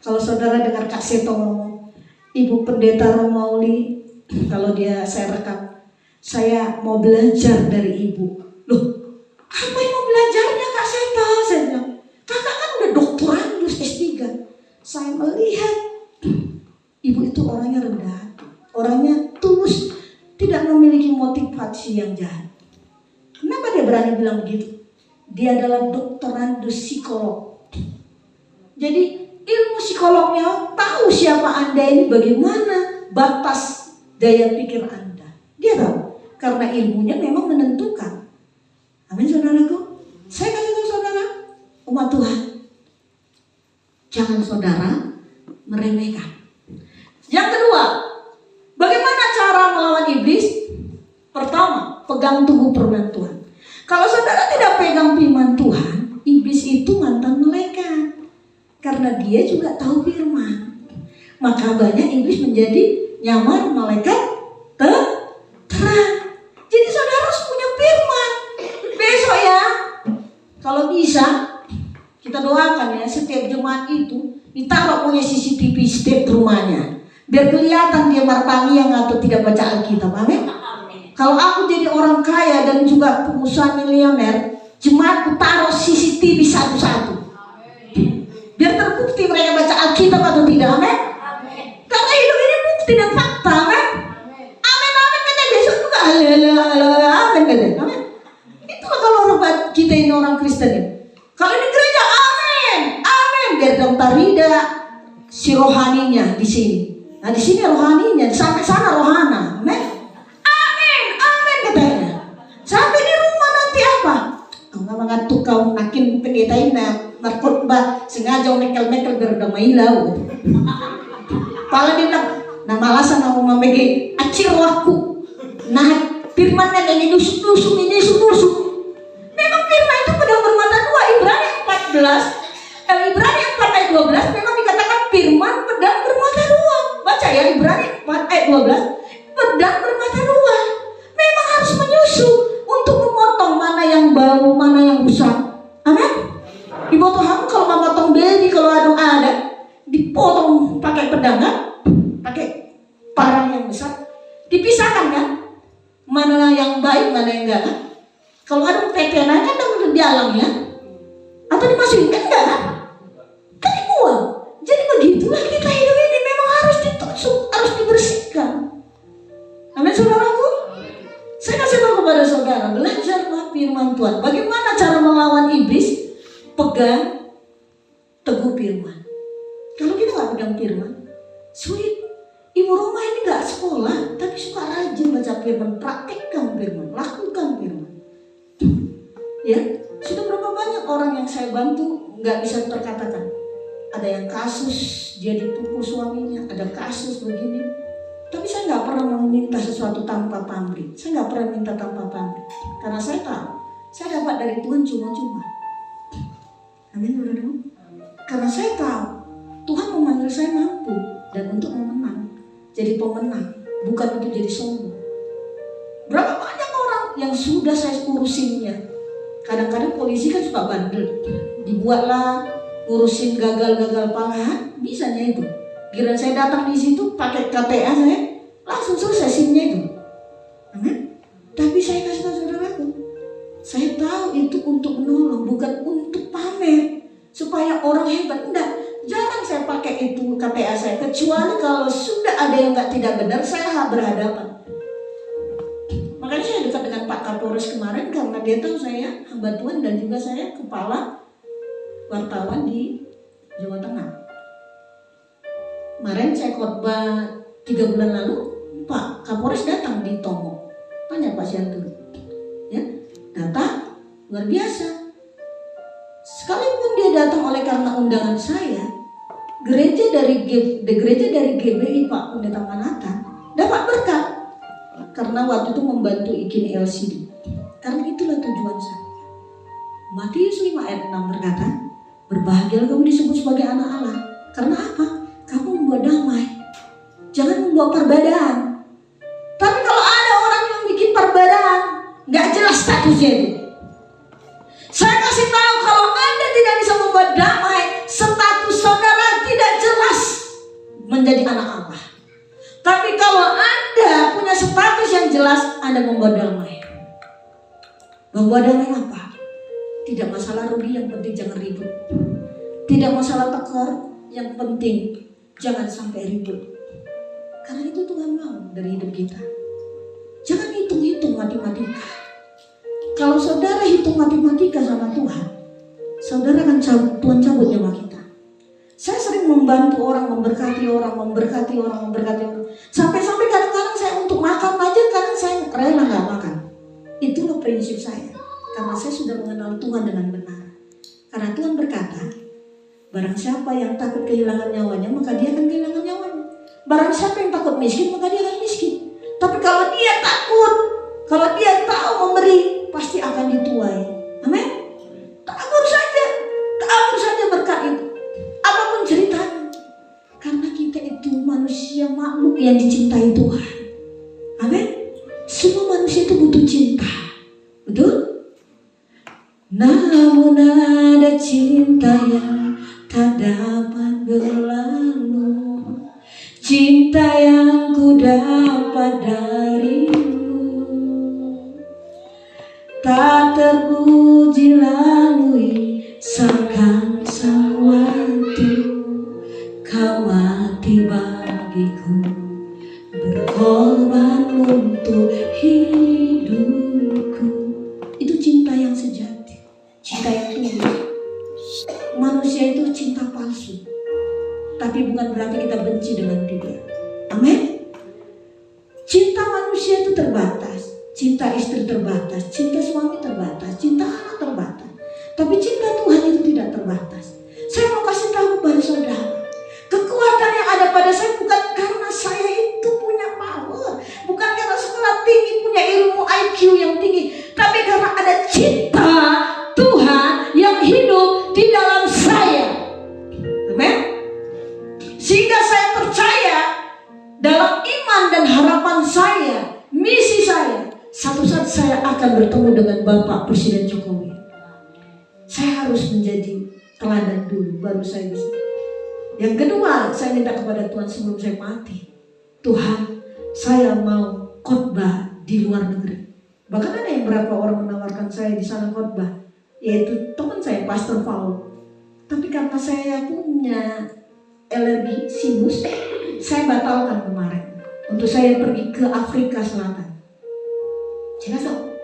Kalau saudara dengar Kak Seto ngomong, Ibu Pendeta Romauli, kalau saya rekam, saya mau belajar dari ibu. Loh, apa yang mau belajarnya Kak Seto? Saya bilang, kakak kan udah doktorandus S3. Saya melihat ibu itu orangnya rendah, orangnya tulus, tidak memiliki motivasi yang jahat. Kenapa dia berani bilang begitu? Dia adalah doktorandus psikolog. Jadi ilmu psikolognya tahu siapa Anda ini, bagaimana batas daya pikir Anda. Dia tahu, karena ilmunya memang menentukan. Amin saudaraku. Saya kasih tahu saudara, Jangan saudara meremehkan. Yang kedua, bagaimana cara melawan iblis? Pertama, pegang teguh firman Tuhan. Kalau saudara tidak pegang firman Tuhan, iblis itu mantan malaikat. Karena dia juga tahu firman. Maka banyak iblis menjadi nyamar malaikat terang. Jadi saudara harus punya firman. Besok ya, kalau bisa, kita doakan ya, setiap jemaat itu ditaruh punya CCTV setiap rumahnya. Biar kelihatan dia martaniang atau tidak baca Alkitab. Amin. Kalau aku jadi orang kaya dan juga pengusaha miliuner, jemaatku taruh CCTV satu-satu. Biar terbukti mereka baca Alkitab atau tidak. Amin. Karena hidup ini bukti dan fakta. Amin. Amin, amin. Kata besok juga amin. Amin. Itulah kalau orang kita ini orang Kristen ya. Kalau di gereja amin, amin. Biar dong tarida si rohaninya di sini. Nah di sini rohaninya, sampai sana rohana. Amin. Amin, amin katanya. Sampai di rumah nanti apa? Enggak mengatuk kau makin pendetain narkoba sengaja mekel-mekel berdamai lau. Kalau dia bilang, nah malasan aku memegi acir waktu. Nah firmannya ini nusuk-nusuk, ini nusuk-nusuk. Memang firman itu pedang bermata dua. Ibrani 4 ayat 12 memang dikatakan firman pedang bermata dua. Baca ya Ibrani 4 ayat 12. Pedang bermata dua. Memang harus menyusup untuk memotong mana yang bau, mana yang rusak. Amin. Dipotong kalau mau potong baby kalau ada dipotong pakai pedang kan? Pakai parang yang besar. Dipisahkan kan? Mana yang baik, mana yang enggak kan? Kalau ada tetenan kan udah di alam ya. Atau dimasukin kan enggak kan? Kan dibuang. Jadi begitulah kita hidup ini memang harus ditusuk, harus dibersihkan. Amin saudaraku. Saya kasih tahu kepada saudara, belajarlah firman Tuhan. Bagaimana cara melawan iblis? Pegang teguh firman. Kalau kita nggak pegang firman, sulit. Ibu rumah ini nggak sekolah, tapi suka rajin baca firman, praktekkan firman, lakukan firman. Ya, sudah berapa banyak orang yang saya bantu nggak bisa terkatakan. Ada yang kasus dia dipukul suaminya, ada kasus begini. Tapi saya nggak pernah meminta sesuatu tanpa pamrih. Saya nggak pernah minta tanpa pamrih, karena saya tahu saya dapat dari Tuhan cuma-cuma. Amin, saudara. Karena saya tahu Tuhan memanggil saya mampu dan untuk memenang, jadi pemenang, bukan untuk jadi sombong. Berapa banyak orang yang sudah saya urusinnya. Kadang-kadang polisi kan suka bandel, dibuatlah urusin gagal-gagal pala, bisanya itu. Kira saya datang di situ pakai KTA saya, langsung selesai SIM-nya itu. Amin. Tapi saya kasih tahu saudaraku, saya tahu itu untuk menolong, bukan untuk pamer supaya orang hebat. Enggak, jarang saya pakai itu KTA saya, kecuali kalau sudah ada yang tidak benar, saya berhadapan. Makanya saya dekat dengan Pak Kapolres kemarin karena dia tahu saya hamba Tuhan dan juga saya kepala wartawan di Jawa Tengah. Kemarin saya khotbah 3 bulan lalu, Pak Kapolres datang di Tomo. Tanya Pak Siantur, ya, datang luar biasa. Sekalipun dia datang oleh karena undangan saya, gereja dari GBI Pak Pendeta Manhattan dapat berkat karena waktu itu membantu bikin LCD. Karena itulah tujuan saya. Matius 5 ayat 6 berkata, berbahagialah kamu disebut sebagai anak Allah. Karena apa? Kamu membawa damai, jangan membawa perbedaan. Tapi kalau ada orang yang bikin perbedaan, nggak jelas statusnya itu. Saya kasih tahu, kalau Anda tidak bisa membuat damai, status saudara tidak jelas menjadi anak Allah. Tapi kalau Anda punya status yang jelas, Anda membawa damai. Membawa damai apa? Tidak masalah rugi, yang penting jangan ribut. Tidak masalah tekor, yang penting jangan sampai ribut. Karena itu Tuhan mau dari hidup kita. Jangan hitung-hitung matematika. Kalau saudara hitung matematika sama Tuhan, saudara akan Tuhan cabut nyawa kita. Saya sering membantu orang, memberkati orang. Sampai-sampai kadang-kadang saya untuk makan aja, kadang saya rela nggak makan. Itulah prinsip saya. Karena saya sudah mengenal Tuhan dengan benar. Karena Tuhan berkata, Barang siapa yang takut kehilangan nyawanya, maka dia akan kehilangan nyawanya. Barang siapa yang takut miskin, maka dia akan miskin. Tapi kalau dia takut, kalau dia tahu memberi, pasti akan dituai. Amin. Tabur saja berkat itu. Apapun ceritanya. Karena kita itu manusia makhluk yang dicintai Tuhan. Amin. Semua manusia itu butuh cinta. Betul? Namun ada cinta yang tak dapat berlalu, cinta yang ku dapat darimu, tak terpuji lalui seakan sang waktu, kau mati bagiku, berkorban untuk hidupku. Itu cinta yang sejati, cinta yang tulus. Manusia itu cinta palsu, tapi bukan berarti kita benci dengan dia. Amin. Cinta manusia itu terbatas, cinta istri terbatas, cinta suami terbatas, cinta anak terbatas. Tapi cinta Tuhan itu tidak terbatas. Saya mau kasih tahu kepada saudara, kekuatan yang ada pada saya bukan karena saya itu punya power, bukan karena sekolah tinggi, punya ilmu IQ yang tinggi, tapi karena ada cinta Tuhan yang hidup di dalam saya. Amin. Sehingga saya percaya dalam iman dan harapan saya, misi saya, satu saat saya akan bertemu dengan Bapak Presiden Jokowi. Saya harus menjadi teladan dulu, baru saya bisa. Yang kedua, saya minta kepada Tuhan sebelum saya mati, Tuhan, saya mau khotbah di luar negeri. Bahkan ada yang berapa orang menawarkan saya di sana khotbah, yaitu teman saya, Pastor Paul. Tapi karena saya punya alergi sinus, saya batalkan kemarin untuk saya pergi ke Afrika Selatan. Jelas dong?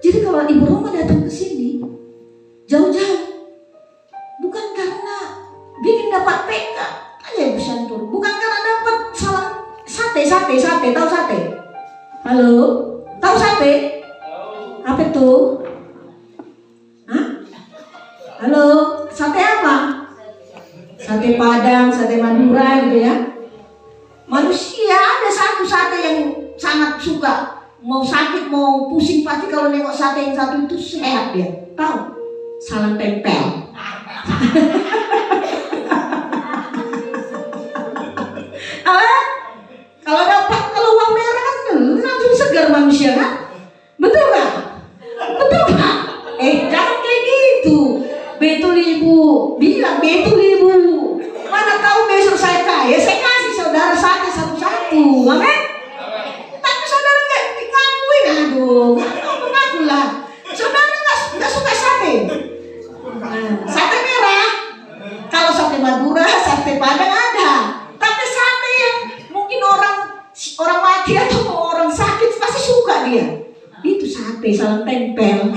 Jadi kalau Ibu Roma datang ke sini jauh-jauh, bukan karena bikin dapat PK, aja Ibu Santur, bukan karena dapat salah sate, tahu sate? Halo, tahu sate? Apa itu? Hah? Halo, sate apa? Sate Padang, sate Madura gitu ya. Manusia ada satu sate yang sangat suka, mau sakit mau pusing pasti kalau nengok sate yang satu itu sehat dia. Tahu? Salam tempel. Kalau dapat keluar merah kan langsung segar manusia kan? Betul nggak? Betul nggak? Jangan kayak gitu. Betul Ibu, bilang betul Ibu. Mana tahu besok saya kaya, saya kasih saudara sate satu-satu. Amin. Tapi saudara nggak ngakuin, aduh, ngaku lah. Saudara nggak suka sate. Sate merah. Kalau sate Madura, sate Padang ada. Tapi sate yang mungkin orang mati atau orang sakit pasti suka dia. Itu sate salam tempel.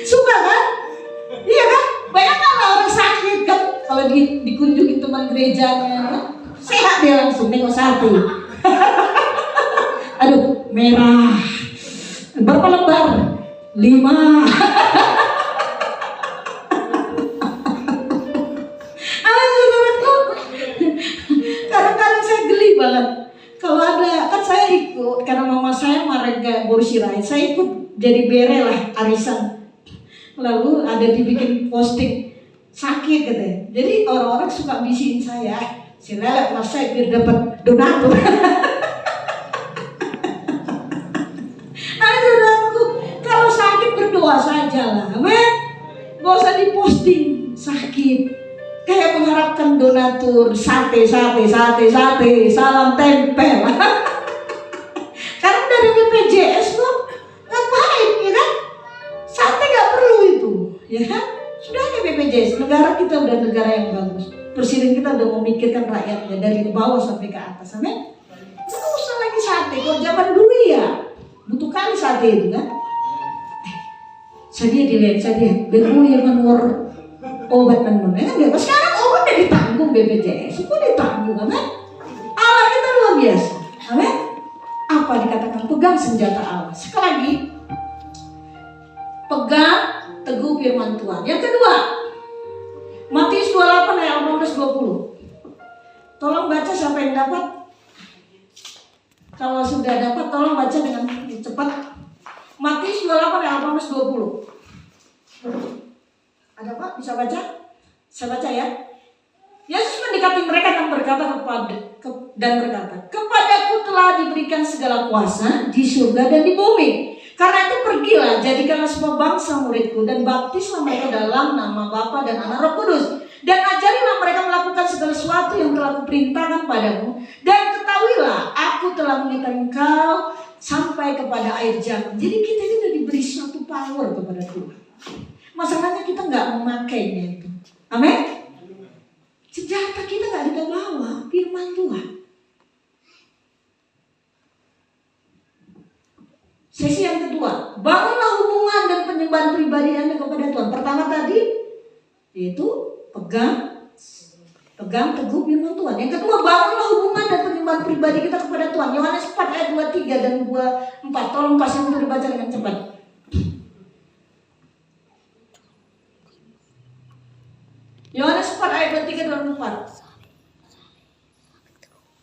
Suka kan? Iya kan? Bayangkanlah orang sakit kan, kalau dikunjungi teman gerejanya, sehat dia langsung nengok sate. Aduh, merah. Berapa lembar? 5. Kadang-kadang saya geli banget. Kalau ada, kan saya ikut, karena mama saya marga Borsirai, saya ikut jadi bere lah arisan. Lalu ada dibikin posting sakit katanya. Jadi orang-orang suka bisiin saya, silalah mas saya biar dapat donatur. Saudaraku, kalau sakit berdoa saja lah, amin. Gak usah diposting sakit. Kayak mengharapkan donatur sate, salam tempel. Karena dari BPJS kok ngapain ya kan? Sate gak perlu itu, ya kan? Sudah ada BPJS, negara kita udah negara yang bagus. Presiden kita udah memikirkan rakyatnya dari bawah sampai ke atas, amin. Nggak usah lagi sate, kalau zaman dulu ya butuh kali sate itu kan. Sadia dilihat, bermu yang menur obat menur, ya kan? Sekarang obat udah ditanggung BPJS, itu ditanggung, amin. Allah kita luar biasa, amin. Apa dikatakan? Pegang senjata Allah. Sekali lagi, pegang teguh firman Tuhan. Yang kedua, Matius 28 ayat 18-20. Tolong baca siapa yang dapat. Kalau sudah dapat tolong baca dengan cepat. Matius 28 ayat 18-20. Ada Pak? Bisa baca? Saya baca ya. Yesus mendekati mereka dan berkata kepadaku telah diberikan segala kuasa di surga dan di bumi. Karena itu pergilah, jadikanlah semua bangsa muridku dan baptislah mereka dalam nama Bapa dan Anak Roh Kudus. Dan ajarilah mereka melakukan segala sesuatu yang telah kuperintahkan padamu. Dan ketahuilah, aku telah menyertai engkau sampai kepada air jam. Jadi kita itu sudah diberi suatu power kepada Tuhan. Masalahnya kita nggak memakainya itu. Amin. Senjata kita nggak kita bawa firman Tuhan. Sesi yang kedua, bangunlah hubungan dan penyembahan pribadi Anda kepada Tuhan. Pertama tadi yaitu pegang teguh firman Tuhan. Yang kedua, bangunlah hubungan dan penyembahan pribadi kita kepada Tuhan. Yohanes 4 ayat 23 dan 24. Tolong kasih untuk dibaca dengan cepat. Yohanes 4 ayat 23 dan 24.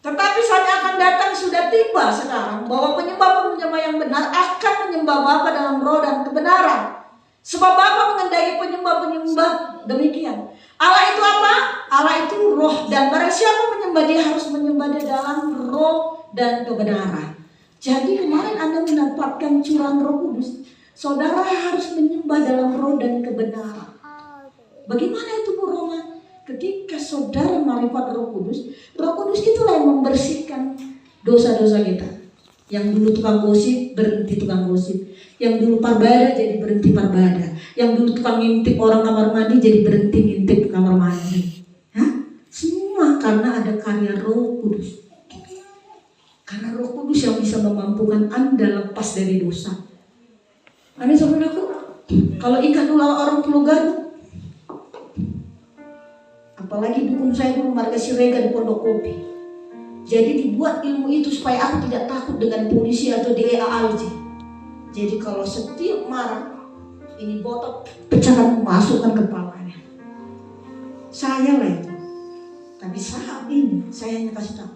Tetapi saatnya akan datang, sudah tiba sekarang, bahwa penyembah-penyembah yang benar akan menyembah Bapa dalam roh dan kebenaran. Sebab Bapa mengendaki penyembah-penyembah demikian. Allah itu apa? Allah itu roh, dan barang siapa menyembah dia harus menyembah dia dalam roh dan kebenaran. Jadi kemarin Anda mendapatkan curahan Roh Kudus, saudara harus menyembah dalam roh dan kebenaran. Bagaimana itu Bu Roma? Ketika saudara marifat Roh Kudus itulah yang membersihkan dosa-dosa kita. Yang dulu tukang gosip berhenti tukang gosip, yang dulu parbada jadi berhenti parbada, yang dulu tukang ngintip orang kamar mandi jadi berhenti ngintip kamar mandi. Hah? Semua karena ada karya Roh Kudus. Karena Roh Kudus yang bisa memampukan Anda lepas dari dosa. Anda saudaraku, kalau ikan ular orang Pulau Gadung, apalagi dukun saya dulu Marga Siregar di Pondok Kopi. Jadi dibuat ilmu itu supaya aku tidak takut dengan polisi atau DEALJ. Jadi kalau setiap marah, ini botol pecahan masukkan kepalanya. Saya lah itu. Tapi saat ini saya hanya kasih tahu.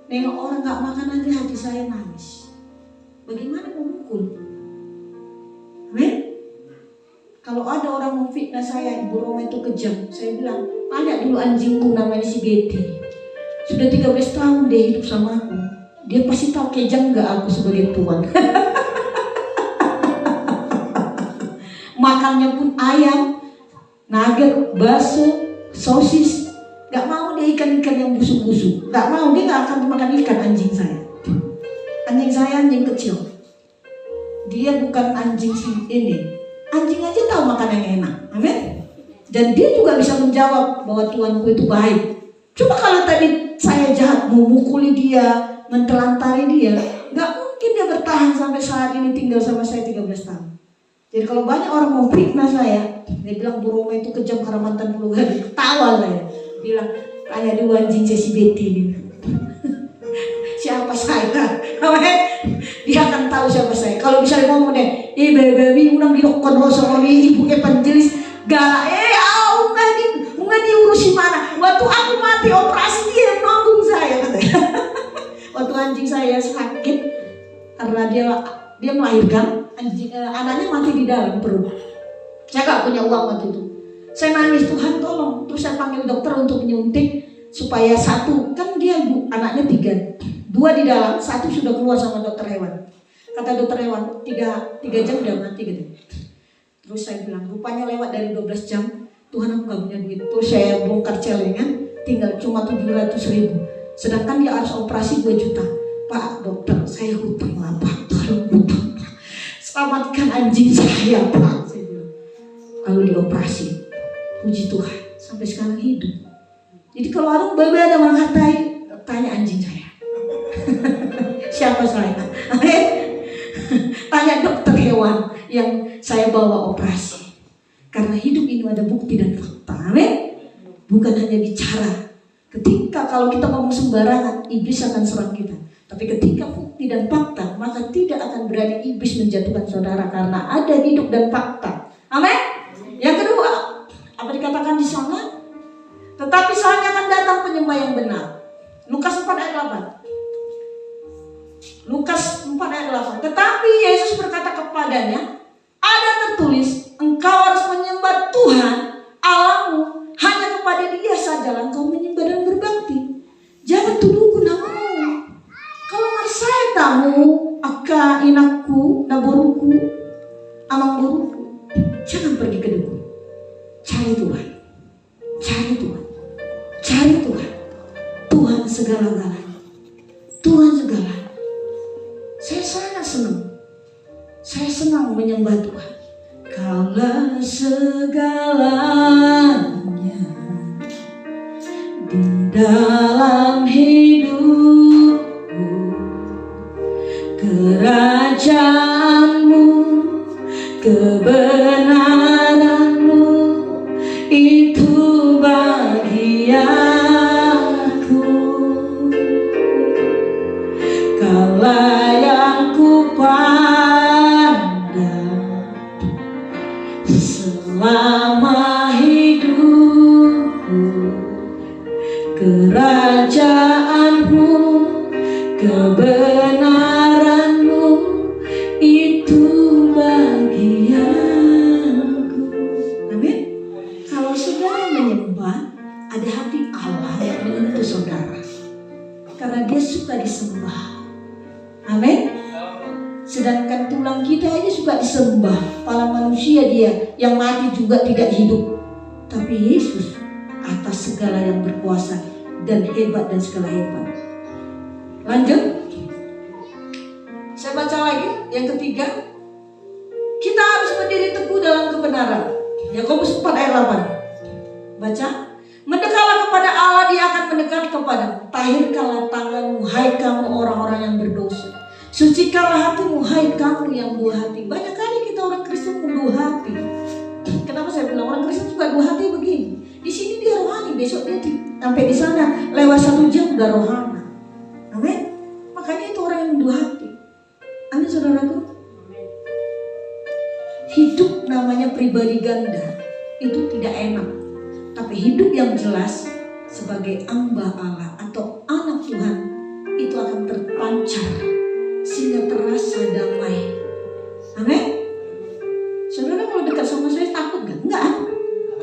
Nengok orang nggak makan aja hati saya nangis. Bagaimana memukul? Amin. Kalau ada orang memfitnah saya, Ibu Roma itu kejam, saya bilang, tanya dulu anjingku namanya si Betty. Sudah 13 tahun dia hidup sama aku. Dia pasti tahu kejam gak aku sebagai tuan. Makannya pun ayam, nugget, bakso, sosis. Gak mau dia ikan-ikan yang busuk-busuk. Gak mau, dia gak akan makan ikan anjing saya. Anjing saya anjing kecil. Dia bukan anjing ini. Anjing aja tahu makan yang enak, amin. Dan dia juga bisa menjawab bahwa Tuanku itu baik. Coba kalau tadi saya jahat, memukuli dia, mentelantari dia, nggak mungkin dia bertahan sampai saat ini tinggal sama saya 13 tahun. Jadi kalau banyak orang mau fitnah saya, dia bilang Bu Roma itu kejam karena mantan Pulau Gadung. Ketawa saya, bilang tanya dulu anjing si Betty ini. Siapa saya? Dia akan tahu siapa saya. Kalau bisa ngomong deh, baby, unang dirokon sama ibu evangelis, galak, unggah diurusi mana? Waktu aku mati operasi dia nanggung saya, katanya. Waktu anjing saya sakit karena dia melahirkan, anaknya mati di dalam perut. Saya gak punya uang waktu itu. Saya nangis, Tuhan tolong. Terus saya panggil dokter untuk menyuntik supaya satu, kan dia anaknya 3. 2 di dalam, 1 sudah keluar sama dokter hewan. Kata dokter hewan, 3 jam udah mati gitu. Terus saya bilang, rupanya lewat dari 12 jam, Tuhan aku gak punya duit. Terus saya bongkar celengan, tinggal cuma 700.000. Sedangkan dia harus operasi 2 juta. Pak dokter, saya hutang lah Pak, tolong hutang. Selamatkan anjing saya Pak. Saya bilang, lalu dioperasi. Puji Tuhan, sampai sekarang hidup. Jadi kalau orang berbeda menghatai, tanya anjing saya. Siapa saya? Tanya dokter hewan yang saya bawa operasi. Karena hidup ini ada bukti dan fakta. Amin. Bukan hanya bicara. Ketika kalau kita ngomong sembarangan, iblis akan serang kita. Tapi ketika bukti dan fakta, maka tidak akan berani iblis menjatuhkan saudara karena ada hidup dan fakta. Amin. di sana. Tetapi saatnya akan datang penyembah yang benar. Lukas 4 ayat 8. Lukas 4 ayat 8. Tetapi Yesus berkata kepadanya, ada tertulis, engkau harus menyembah Tuhan Allahmu, hanya kepada Dia sajalah engkau menyembah dan berbakti. Jangan tuduhku namamu. Kalau saya tamu, aka inakku, naboruku, amang boruku. Jangan pergi ke dukun. Cari Tuhan. Cari Tuhan. Cari Tuhan. Tuhan segala-galanya. Tuhan segala. Saya sangat senang. Saya senang menyembah Tuhan. Kaulah segalanya di dalam hidupku, kerajaanmu, kebenaranmu itu bagi aku. Kaulah yang kupandang selama hidupku, kerajaanmu, kebenaranmu itu bagi aku. Amin. Kalau saudara menyembah, ada hati Allah yang menyentuh saudara, karena Dia suka disembah. Amin. Sedangkan tulang kita aja suka disembah. Kepala manusia dia yang mati juga tidak hidup. Tapi Yesus atas segala yang berkuasa dan hebat dan segala hebat. Lanjut. Saya baca lagi yang ketiga. Kita harus berdiri teguh dalam kebenaran. Yakobus 4 ayat 8. Baca. Mendekatlah kepada Allah, Dia akan mendekat kepadamu. Tahirkanlah tanganmu, hai kamu orang-orang yang berdosa. Sucikanlah hatimu, hai kamu yang dua hati. Banyak kali kita orang Kristen dua hati. Kenapa saya bilang orang Kristen juga dua hati begini? Di sini dia rohani, besok dia sampai di sana lewat 1 jam udah rohana. Amin. Makanya itu orang yang dua hati. Amin, saudaraku. Hidup namanya pribadi ganda itu tidak enak. Tapi hidup yang jelas sebagai hamba Allah atau anak Tuhan itu akan terpancar sehingga terasa damai. Amin. Saudara kalau dekat sama saya takut gak? Enggak.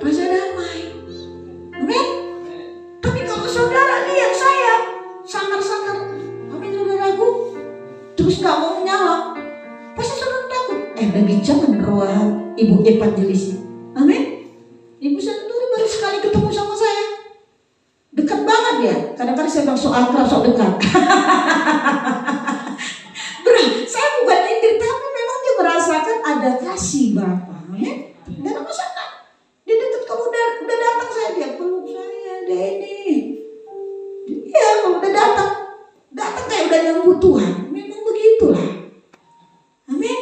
Rasa damai. Amin. Tapi kalau saudara lihat saya sangar-sangar, amin saudaraku, terus gak mau menyala, pasti saudara takut. Lagi jangan roh ibu evangelis. Amin. Ibu sendiri baru sekali ketemu sama saya, dekat banget ya. Kadang-kadang saya bilang sok akrab, sok dekat. Saya bukan indir, tapi memang dia merasakan ada kasih Bapak. Ya? Gak ada masalah. Dia dekat, kalau udah datang saya, dia peluk saya, Denny. Iya, kalau udah datang kayak udah nyambut Tuhan. Memang begitulah. Amin.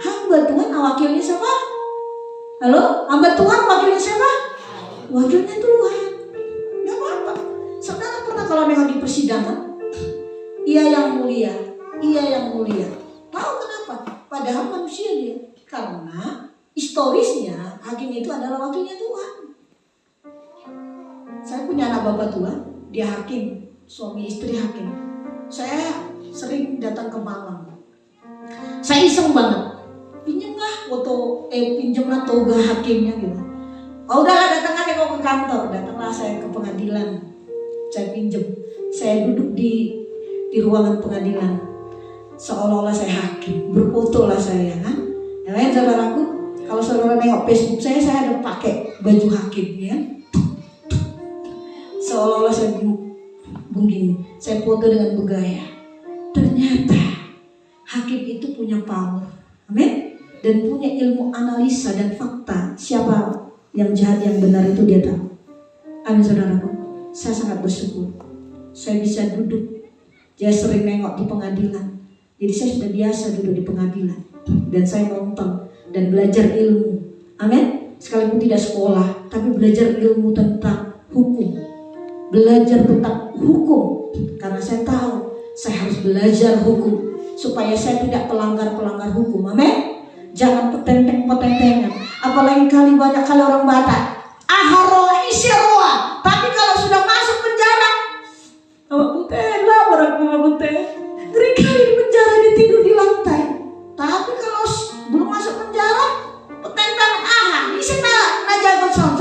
Hamba Tuhan wakilnya siapa? Halo, hamba Tuhan wakilnya siapa? Wakilnya Tuhan. Gak apa-apa. Saudara pernah kalau memang di persidangan, ia yang mulia, ia yang mulia. Tahu kenapa? Padahal manusia dia. Karena historisnya hakim itu adalah wakilnya Tuhan. Saya punya anak bapak tua, dia hakim, suami istri hakim. Saya sering datang ke Malang. Saya iseng banget. Pinjemlah foto, pinjemlah toga hakimnya gitu. Oh udahlah, datang aja kau ke kantor. Datanglah saya ke pengadilan. Saya pinjem. Saya duduk di ruangan pengadilan. Seolah-olah saya hakim. Berfoto lah saya kan. Yang lain saudaraku, kalau saudara nengok Facebook saya ada pakai baju hakim ya. Seolah-olah saya begini. Saya foto dengan bergaya. Ternyata hakim itu punya power. Amin. Dan punya ilmu analisa dan fakta. Siapa yang jahat, yang benar itu dia tahu. Amin saudaraku. Saya sangat bersyukur. Saya bisa duduk. Saya sering nengok di pengadilan. Jadi saya sudah biasa duduk di pengadilan. Dan saya nonton dan belajar ilmu. Amin. Sekalipun tidak sekolah, tapi belajar ilmu tentang hukum. Belajar tentang hukum. Karena saya tahu saya harus belajar hukum supaya saya tidak pelanggar hukum. Amin. Jangan petenteng-petentengan. Apalagi banyak kali orang Batak. Aharo seroa. Tapi kalau sudah masuk penjara, Bapak Bute, lapor aku Bapak Bute. Ngeri kali di penjara dia tidur di lantai. Tapi kalau belum masuk penjara, petentang bisa najago son.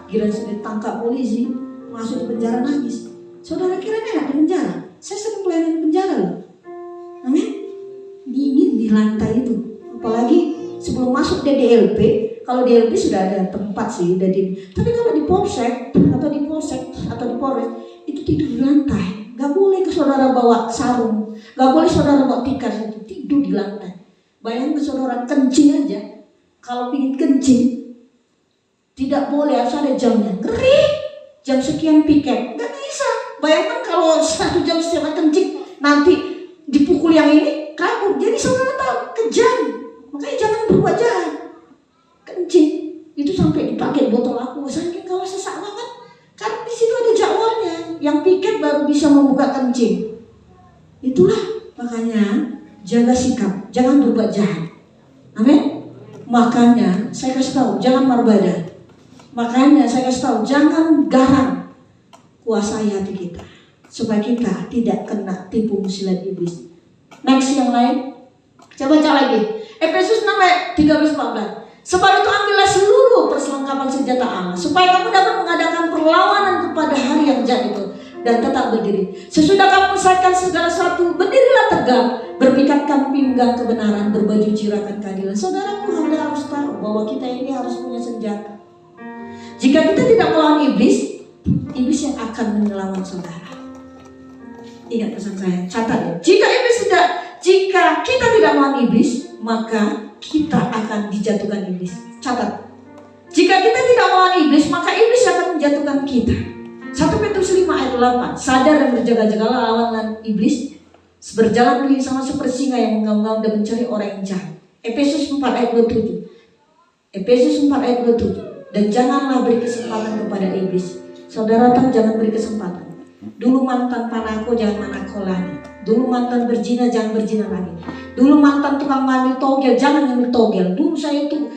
Kira sudah ditangkap polisi, masuk di penjara nangis. Saudara kira enak di penjara? Saya sering pelayanan di penjara loh. Amin. Dingin di lantai itu. Apalagi sebelum masuk dia DLP. Kalau DLP sudah ada tempat sih, udah di. Tapi kalau di polsek atau di polres itu tidur di lantai. Gak boleh ke saudara bawa sarung, gak boleh saudara bawa tikar, itu tidur di lantai. Bayangkan saudara kencing aja. Kalau ingin kencing, tidak boleh, harus ada jamnya. Ngeri, jam sekian piket, gak bisa. Bayangkan kalau 1 jam setelah kencing, nanti dipukul yang ini, kabur. Jadi saudara tahu, kejam. Makanya jangan berbuat jahat. Kencing itu sampai dipakai botol aqua, saking kalau sesak banget. Karena di situ ada jadwalnya. Yang piket baru bisa membuka kencing. Itulah makanya jaga sikap, jangan berbuat jahat. Amin. Makanya saya kasih tahu, jangan marbada. Makanya saya kasih tahu, jangan garang. Kuasai hati kita supaya kita tidak kena tipu muslihat iblis. Next yang lain. Coba baca lagi. Efesus 6 ayat 13-14. Sebab itu ambillah seluruh perselengkapan senjata Allah supaya kamu dapat mengadakan perlawanan kepada hari yang jahat itu dan tetap berdiri. Sesudah kamu selesaikan segala sesuatu, berdirilah tegak, berpikatkan pinggang kebenaran, berbaju jirakan keadilan. Saudaraku, Anda harus tahu bahwa kita ini harus punya senjata. Jika kita tidak melawan iblis, iblis yang akan melawan saudara. Ingat pesan saya, catat ya. Jika kita tidak melawan iblis, maka kita akan dijatuhkan iblis. Catat. Jika kita tidak melawan iblis, maka iblis akan menjatuhkan kita. 1 Petrus 5 ayat 8. Sadar dan berjaga-jagalah lawan iblis. Berjalan bersama seperti singa yang mengaum-ngaum dan mencari orang yang jahat. Efesus 4 ayat 27. Efesus 4 ayat 27. Dan janganlah beri kesempatan kepada iblis. Saudara tahu, jangan beri kesempatan. Dulu mantan panako, jangan manako lagi. Dulu mantan berzina, jangan berzina lagi. Dulu mantan tukang ngambil togel, jangan ngambil togel. Dulu saya itu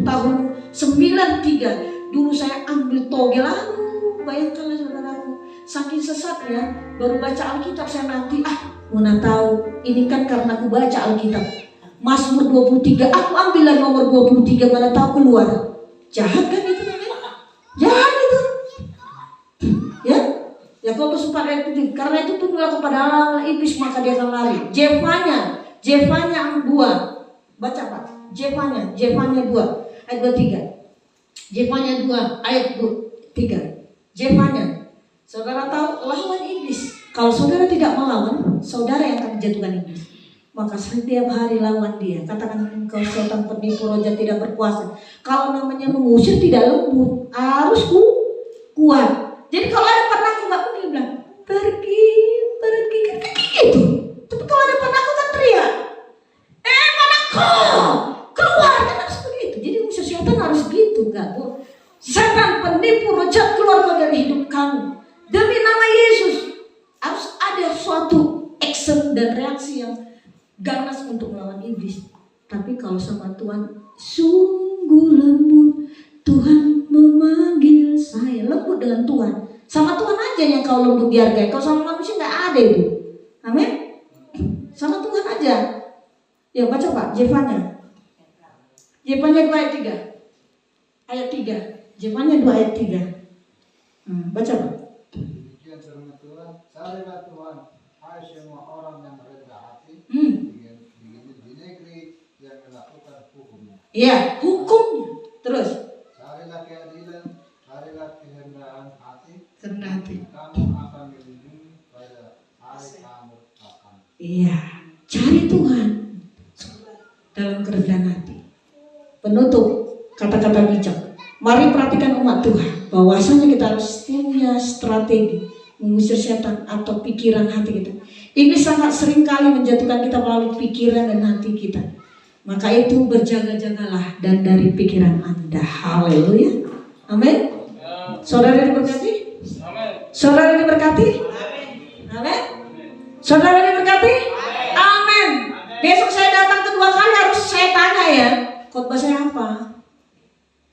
tahun 93, dulu saya ambil togel. Aduh, bayangkanlah saudaraku, saking sesatnya. Baru baca Alkitab saya nanti, mana tahu, ini kan karena aku baca Alkitab. Mazmur 23, aku ambillah nomor 23, mana tahu keluar. Jahat kan itu namanya? Jahat itu. Ya? Yakobus 4 ayat 7. Karena itu tunduklah kepada Allah iblis, maka dia akan lari. Jefanya 2. Baca Pak. Jefanya 2 ayat 23. Jefanya 2 ayat 3. Jefanya. Saudara tahu, lawan iblis. Kalau saudara tidak melawan, saudara yang akan dijatuhkan iblis. Maka setiap hari lawan dia. Katakan, engkau setan penipu, roja tidak berkuasa. Kalau namanya mengusir tidak lembut, harus kuat. Jadi kalau ada penakut nggak mungkin bilang pergi gitu. Tapi kalau ada penakut kan teriak, penakut keluar, kan harus begitu. Jadi musuh setan harus gitu, nggak bu? Setan penipu, roja keluar dari hidup kamu. Demi nama Yesus harus ada suatu action dan reaksi yang ganas untuk melawan iblis. Tapi kalau sama Tuhan, sungguh lembut Tuhan memanggil saya. Lembut dengan Tuhan. Sama Tuhan aja yang kau lembut dihargai. Kalau sama manusia nggak ada itu. Amin. Sama Tuhan aja. Ya baca Pak, Jefanya 2 ayat 3. Ayat 3. Jefanya 2 ayat 3. Baca Pak. Demikian firman Tuhan, carilah Tuhan, hai semua orang yang rendah hati, di negeri yang melakukan hukumnya. Iya, hukumnya. Terus. Carilah keadilan, carilah kerendahan hati. Kerendahan hati. Kamu akan dilindungi pada hari kamu akan. Iya, cari Tuhan dalam kerendahan hati. Penutup kata-kata bijak. Mari perhatikan umat Tuhan, bahwasanya kita harus punya strategi mengusir setan atau pikiran hati kita. Iblis sangat sering kali menjatuhkan kita melalui pikiran dan hati kita. Maka itu berjaga-jagalah dan dari pikiran Anda. Haleluya. Amin. Saudara diberkati? Saudara diberkati? Amin. Saudara diberkati? Amin. Besok saya datang kedua kali harus saya tanya ya, khotbah saya apa?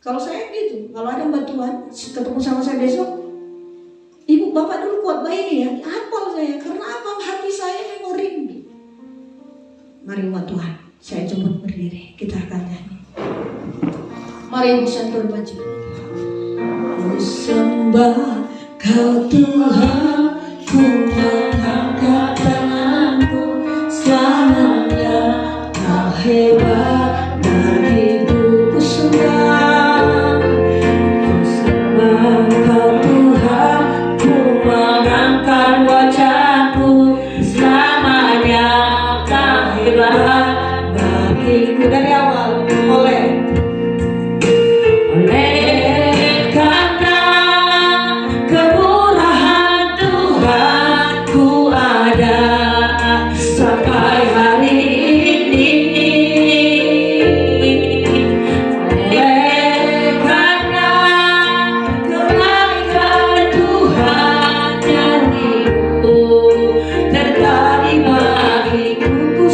Kalau saya gitu, kalau ada bantuan ketemu sama saya besok, ibu bapak dulu khotbah ini ya, hafal saya. Karena apa? Hati saya memori. Mari umat Tuhan, saya jemput berdiri, kita akan nyanyi. Mari ibu santur baju. Ku sembah Kau Tuhan, ku mengangkat tanganku, selamanya Kau hebat bagiku. Ku sembah Kau Tuhan, ku mengangkat wajahku, selamanya Kau hebat bagiku. Dari awal karena kemurahan Tuhan ku ada sampai hari ini. Karena kebaikan Tuhan nyanyiku terjadi bagiku. Ku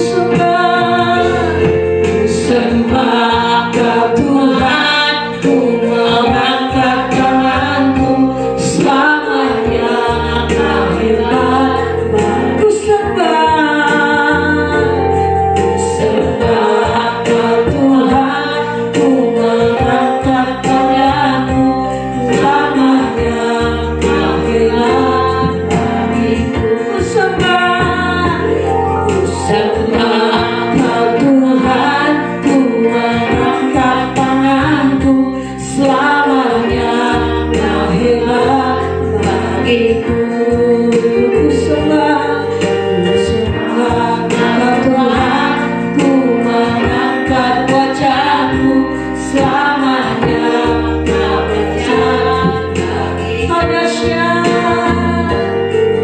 sembah Kau Tuhan, ku mengangkat tanganku, selamanya Kau hebat. Ku sembah Kau Tuhan, ku mengangkat tanganku, selamanya Kau hebat bagiku. Ku sembah Kau Tuhan, ku mengangkat tanganku, selamanya Kau hebat bagiku. Ku sembah Kau Tuhan, ku mengangkat wajahku, selamanya Kau hebat bagiku.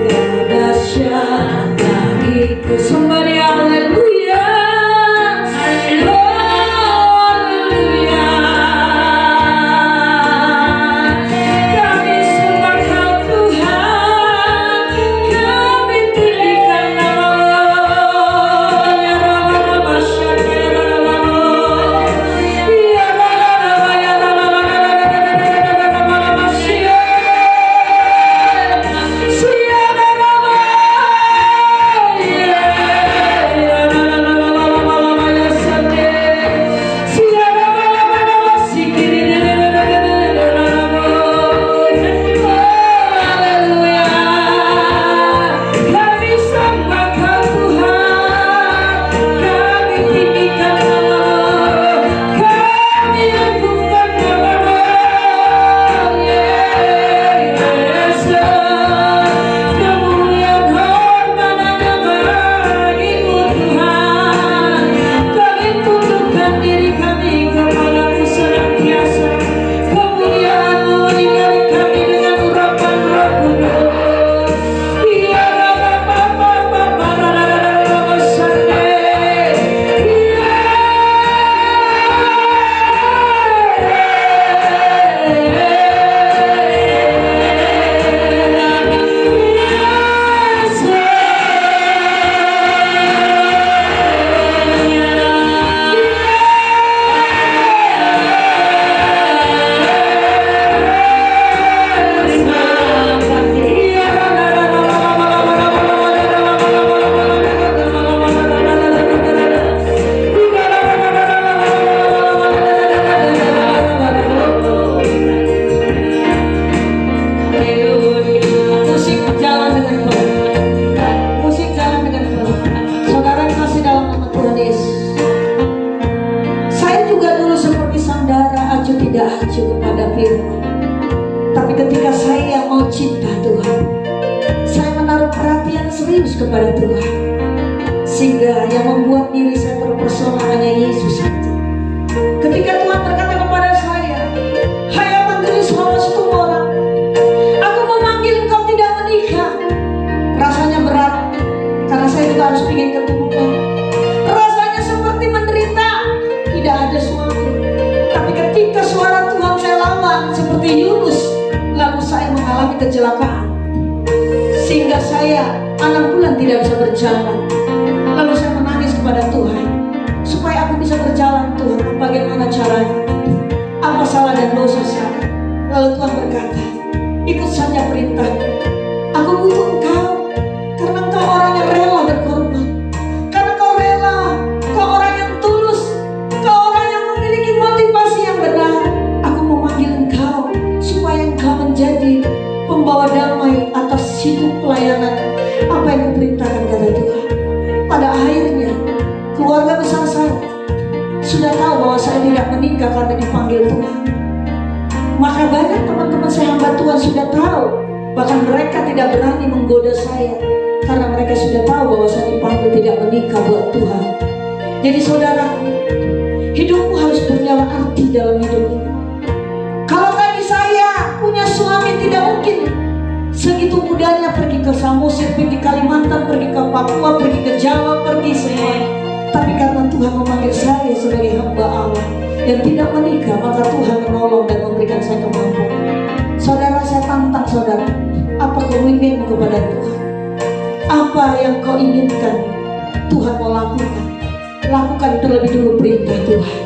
Kau dahsyat bagiku. Somebody haleluya. Kami sembah Kau Tuhan, kami tinggikan nama-Mu. Ya Rabbana masyarakat ya Rabbana, ya Rabbana ya Rabbana masyarakat, ya Rabbana kepada Tuhan, sehingga yang membuat diri saya terpesona hanya Yesus saja. Ketika Tuhan berkata kepada saya, "Hai evangelis Thomas Tumorang, aku memanggil engkau tidak menikah," rasanya berat, karena saya juga harus ingin ketemu Tuhan. Rasanya seperti menderita, tidak ada suami. Tapi ketika suara Tuhan saya lawan seperti Yunus, lalu saya mengalami kecelakaan, sehingga saya 6 bulan tidak bisa berjalan. Lalu saya menangis kepada Tuhan, supaya aku bisa berjalan. Tuhan, bagaimana caranya? Apa salah dari tahu bahwa saya tidak menikah karena dipanggil Tuhan. Maka banyak teman-teman saya hamba Tuhan sudah tahu, bahkan mereka tidak berani menggoda saya karena mereka sudah tahu bahwa saya dipanggil tidak menikah buat Tuhan. Jadi saudara, hidupmu harus punya arti dalam hidup ini. Kalau tadi saya punya suami, tidak mungkin segitu mudahnya pergi ke Samosir, pergi ke Kalimantan, pergi ke Papua, pergi ke Jawa, pergi semua. Tapi karena Tuhan memanggil saya sebagai hamba Allah yang tidak menikah, maka Tuhan menolong dan memberikan saya kemampuan. Saudara, saya tantang saudara, apa komitmenmu kepada Tuhan? Apa yang kau inginkan Tuhan mau lakukan? Lakukan terlebih dulu perintah Tuhan,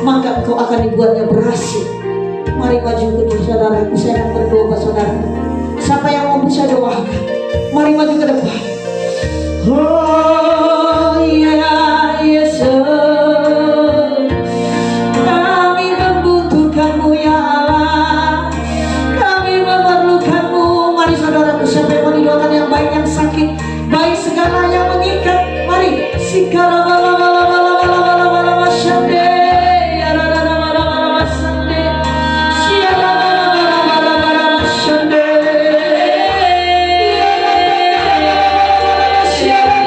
maka engkau akan dibuatnya berhasil. Mari maju ke saudara, saya akan berdoa buat saudara. Siapa yang mau bisa doakan? Mari maju ke depan. Oh ya Yesus, kami membutuhkanmu ya Allah, kami memerlukanmu. Mari saudaraku, siapa yang mau didoakan, yang baik, yang sakit, baik segala yang mengikat. Mari sikara bala bala bala bala bala bala masyande ya rada bala bala masande siara bala bala bala bala masyande ya rada siara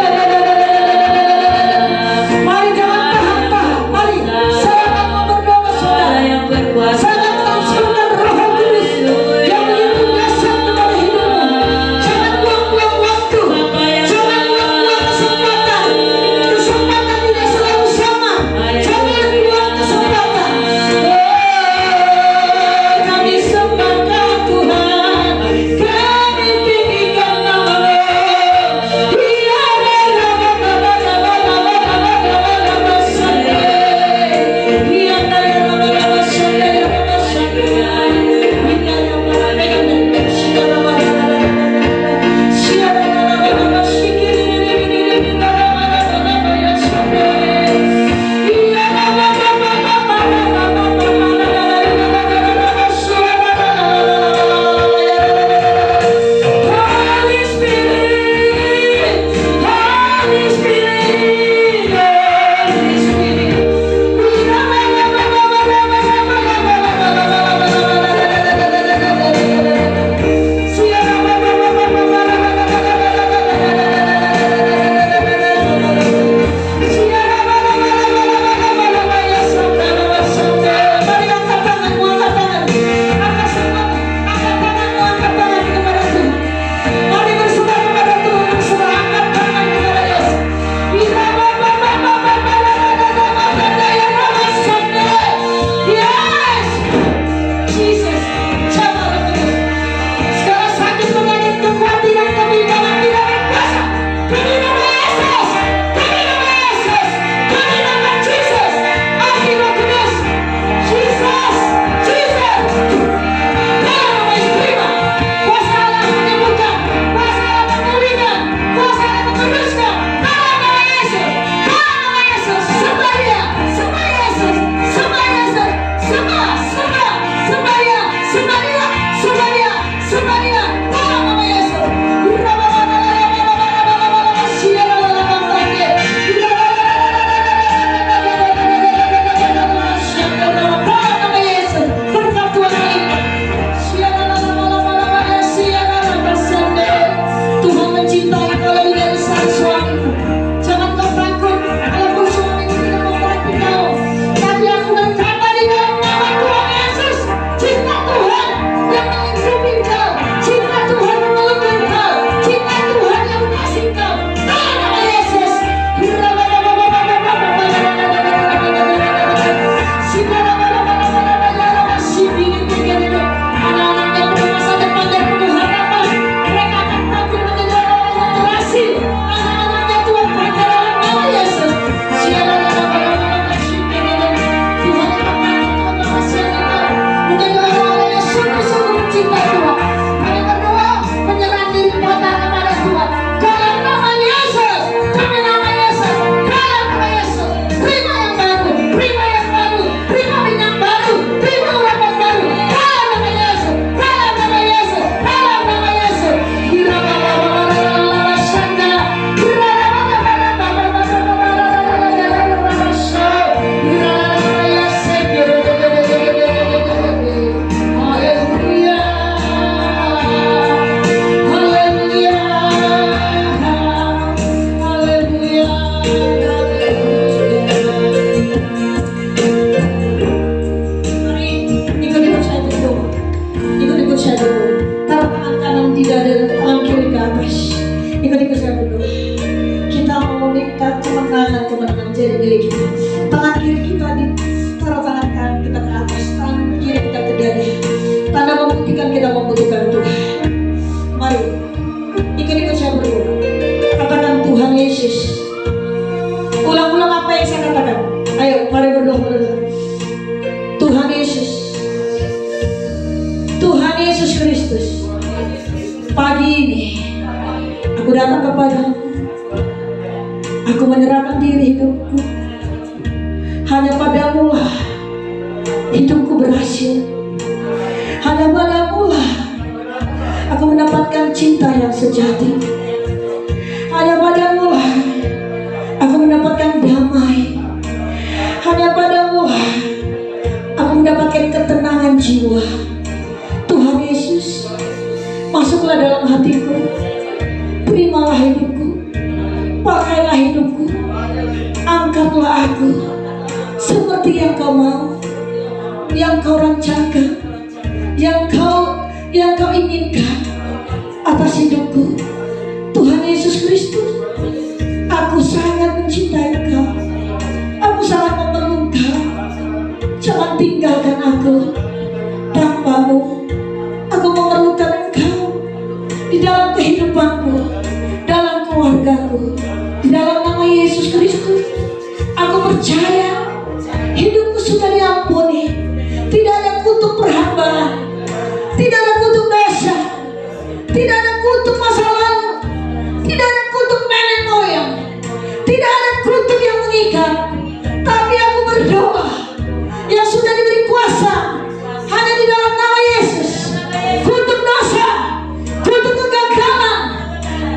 datang kepadamu. Aku menyerahkan diri hidupku. Hanya padamu lah hidupku berhasil. Hanya padamu lah aku mendapatkan cinta yang sejati. Hanya padamu lah aku mendapatkan damai. Hanya padamu lah aku mendapatkan ketenangan jiwa. Tuhan Yesus, masuklah dalam hatiku. Terimalah hidupku. Pakailah hidupku. Angkatlah aku seperti yang kau mau, yang kau rancangkan, yang kau inginkan atas hidupku. Tuhan Yesus Kristus, aku sangat mencintai Engkau. Aku sangat memerlukan Engkau. Jangan tinggalkan aku. Tanpamu aku memerlukan Engkau di dalam kehidupanku, dalam keluargaku, di dalam nama Yesus Kristus. Aku percaya hidupku sudah diampuni. Tidak ada kutuk perhambaan, tidak ada kutuk dosa, tidak ada kutuk masa lalu, tidak ada kutuk nenek moyang, tidak ada kutuk yang mengikat. Tapi aku berdoa yang sudah diberi kuasa hanya di dalam nama Yesus. Kutuk dosa, kutuk kegagalan,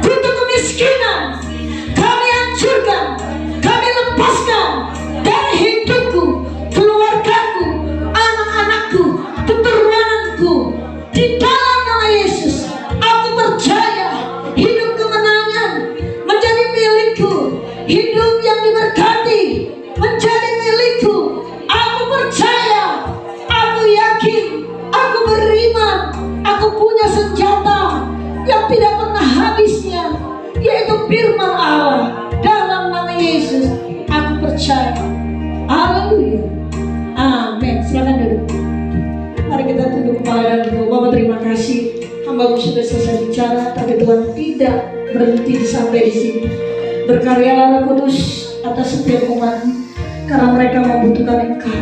kutuk kemiskinan, kami hancurkan, kami lepaskan dari hidupku, keluargaku, anak-anakku, keturunanku. Di dalam nama Yesus, aku percaya hidup kemenangan menjadi milikku. Hidup yang diberkati menjadi milikku. Aku percaya, aku yakin, aku beriman, aku punya senjata yang tidak pernah habisnya, yaitu firman Allah. Dalam nama Yesus aku percaya. Haleluya. Amin. Silakan duduk. Mari kita tunduk kepala dan berdoa. Bapak, terima kasih. Hamba-Mu sudah selesai bicara, tapi Tuhan tidak berhenti sampai di sini. Berkaryalah Roh Kudus atas setiap umat, karena mereka membutuhkan Engkau.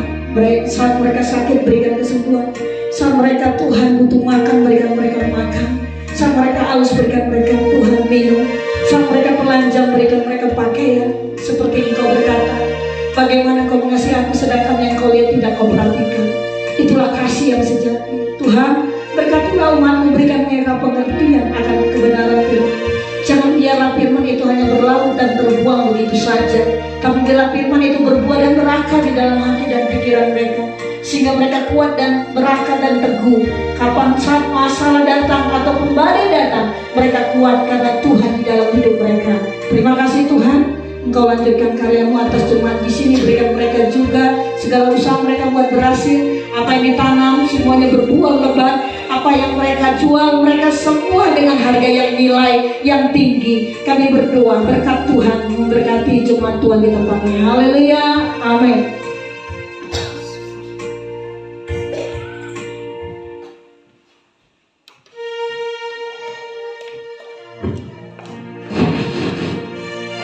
Saat mereka sakit, berikan kesembuhan. Saat mereka Tuhan butuh makan, berikan mereka makan. Saat mereka haus, berikan mereka Tuhan minum. Saat mereka telanjang, berikan mereka pakaian. Seperti Engkau berkata, bagaimana Kau mengasihi aku sedangkan yang Kau lihat tidak Kau perhatikan. Itulah kasih yang sejati. Tuhan, berkatilah umat-Mu, berikan mereka pengertian akan kebenaran firman. Jangan biarlah firman itu hanya berlalu dan terbuang begitu saja, tapi biarlah firman itu berbuah dan berakar di dalam hati dan pikiran mereka, sehingga mereka kuat dan berakar dan teguh. Kapan saat masalah datang ataupun badai datang, mereka kuat karena Tuhan di dalam hidup mereka. Terima kasih Tuhan, Engkau lanjutkan karya-Mu atas jemaat di sini. Berikan mereka juga segala usaha mereka buat berhasil. Apa yang ditanam semuanya berbuah lebat. Apa yang mereka jual, mereka semua dengan harga yang nilai yang tinggi. Kami berdoa berkat Tuhan memberkati jemaat Tuhan di tempat ini. Haleluya. Amin.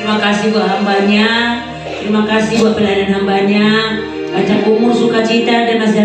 Terima kasih buat hambanya. Terima kasih buat pelayanan hambanya. Panjang umur, sukacita dan nasihat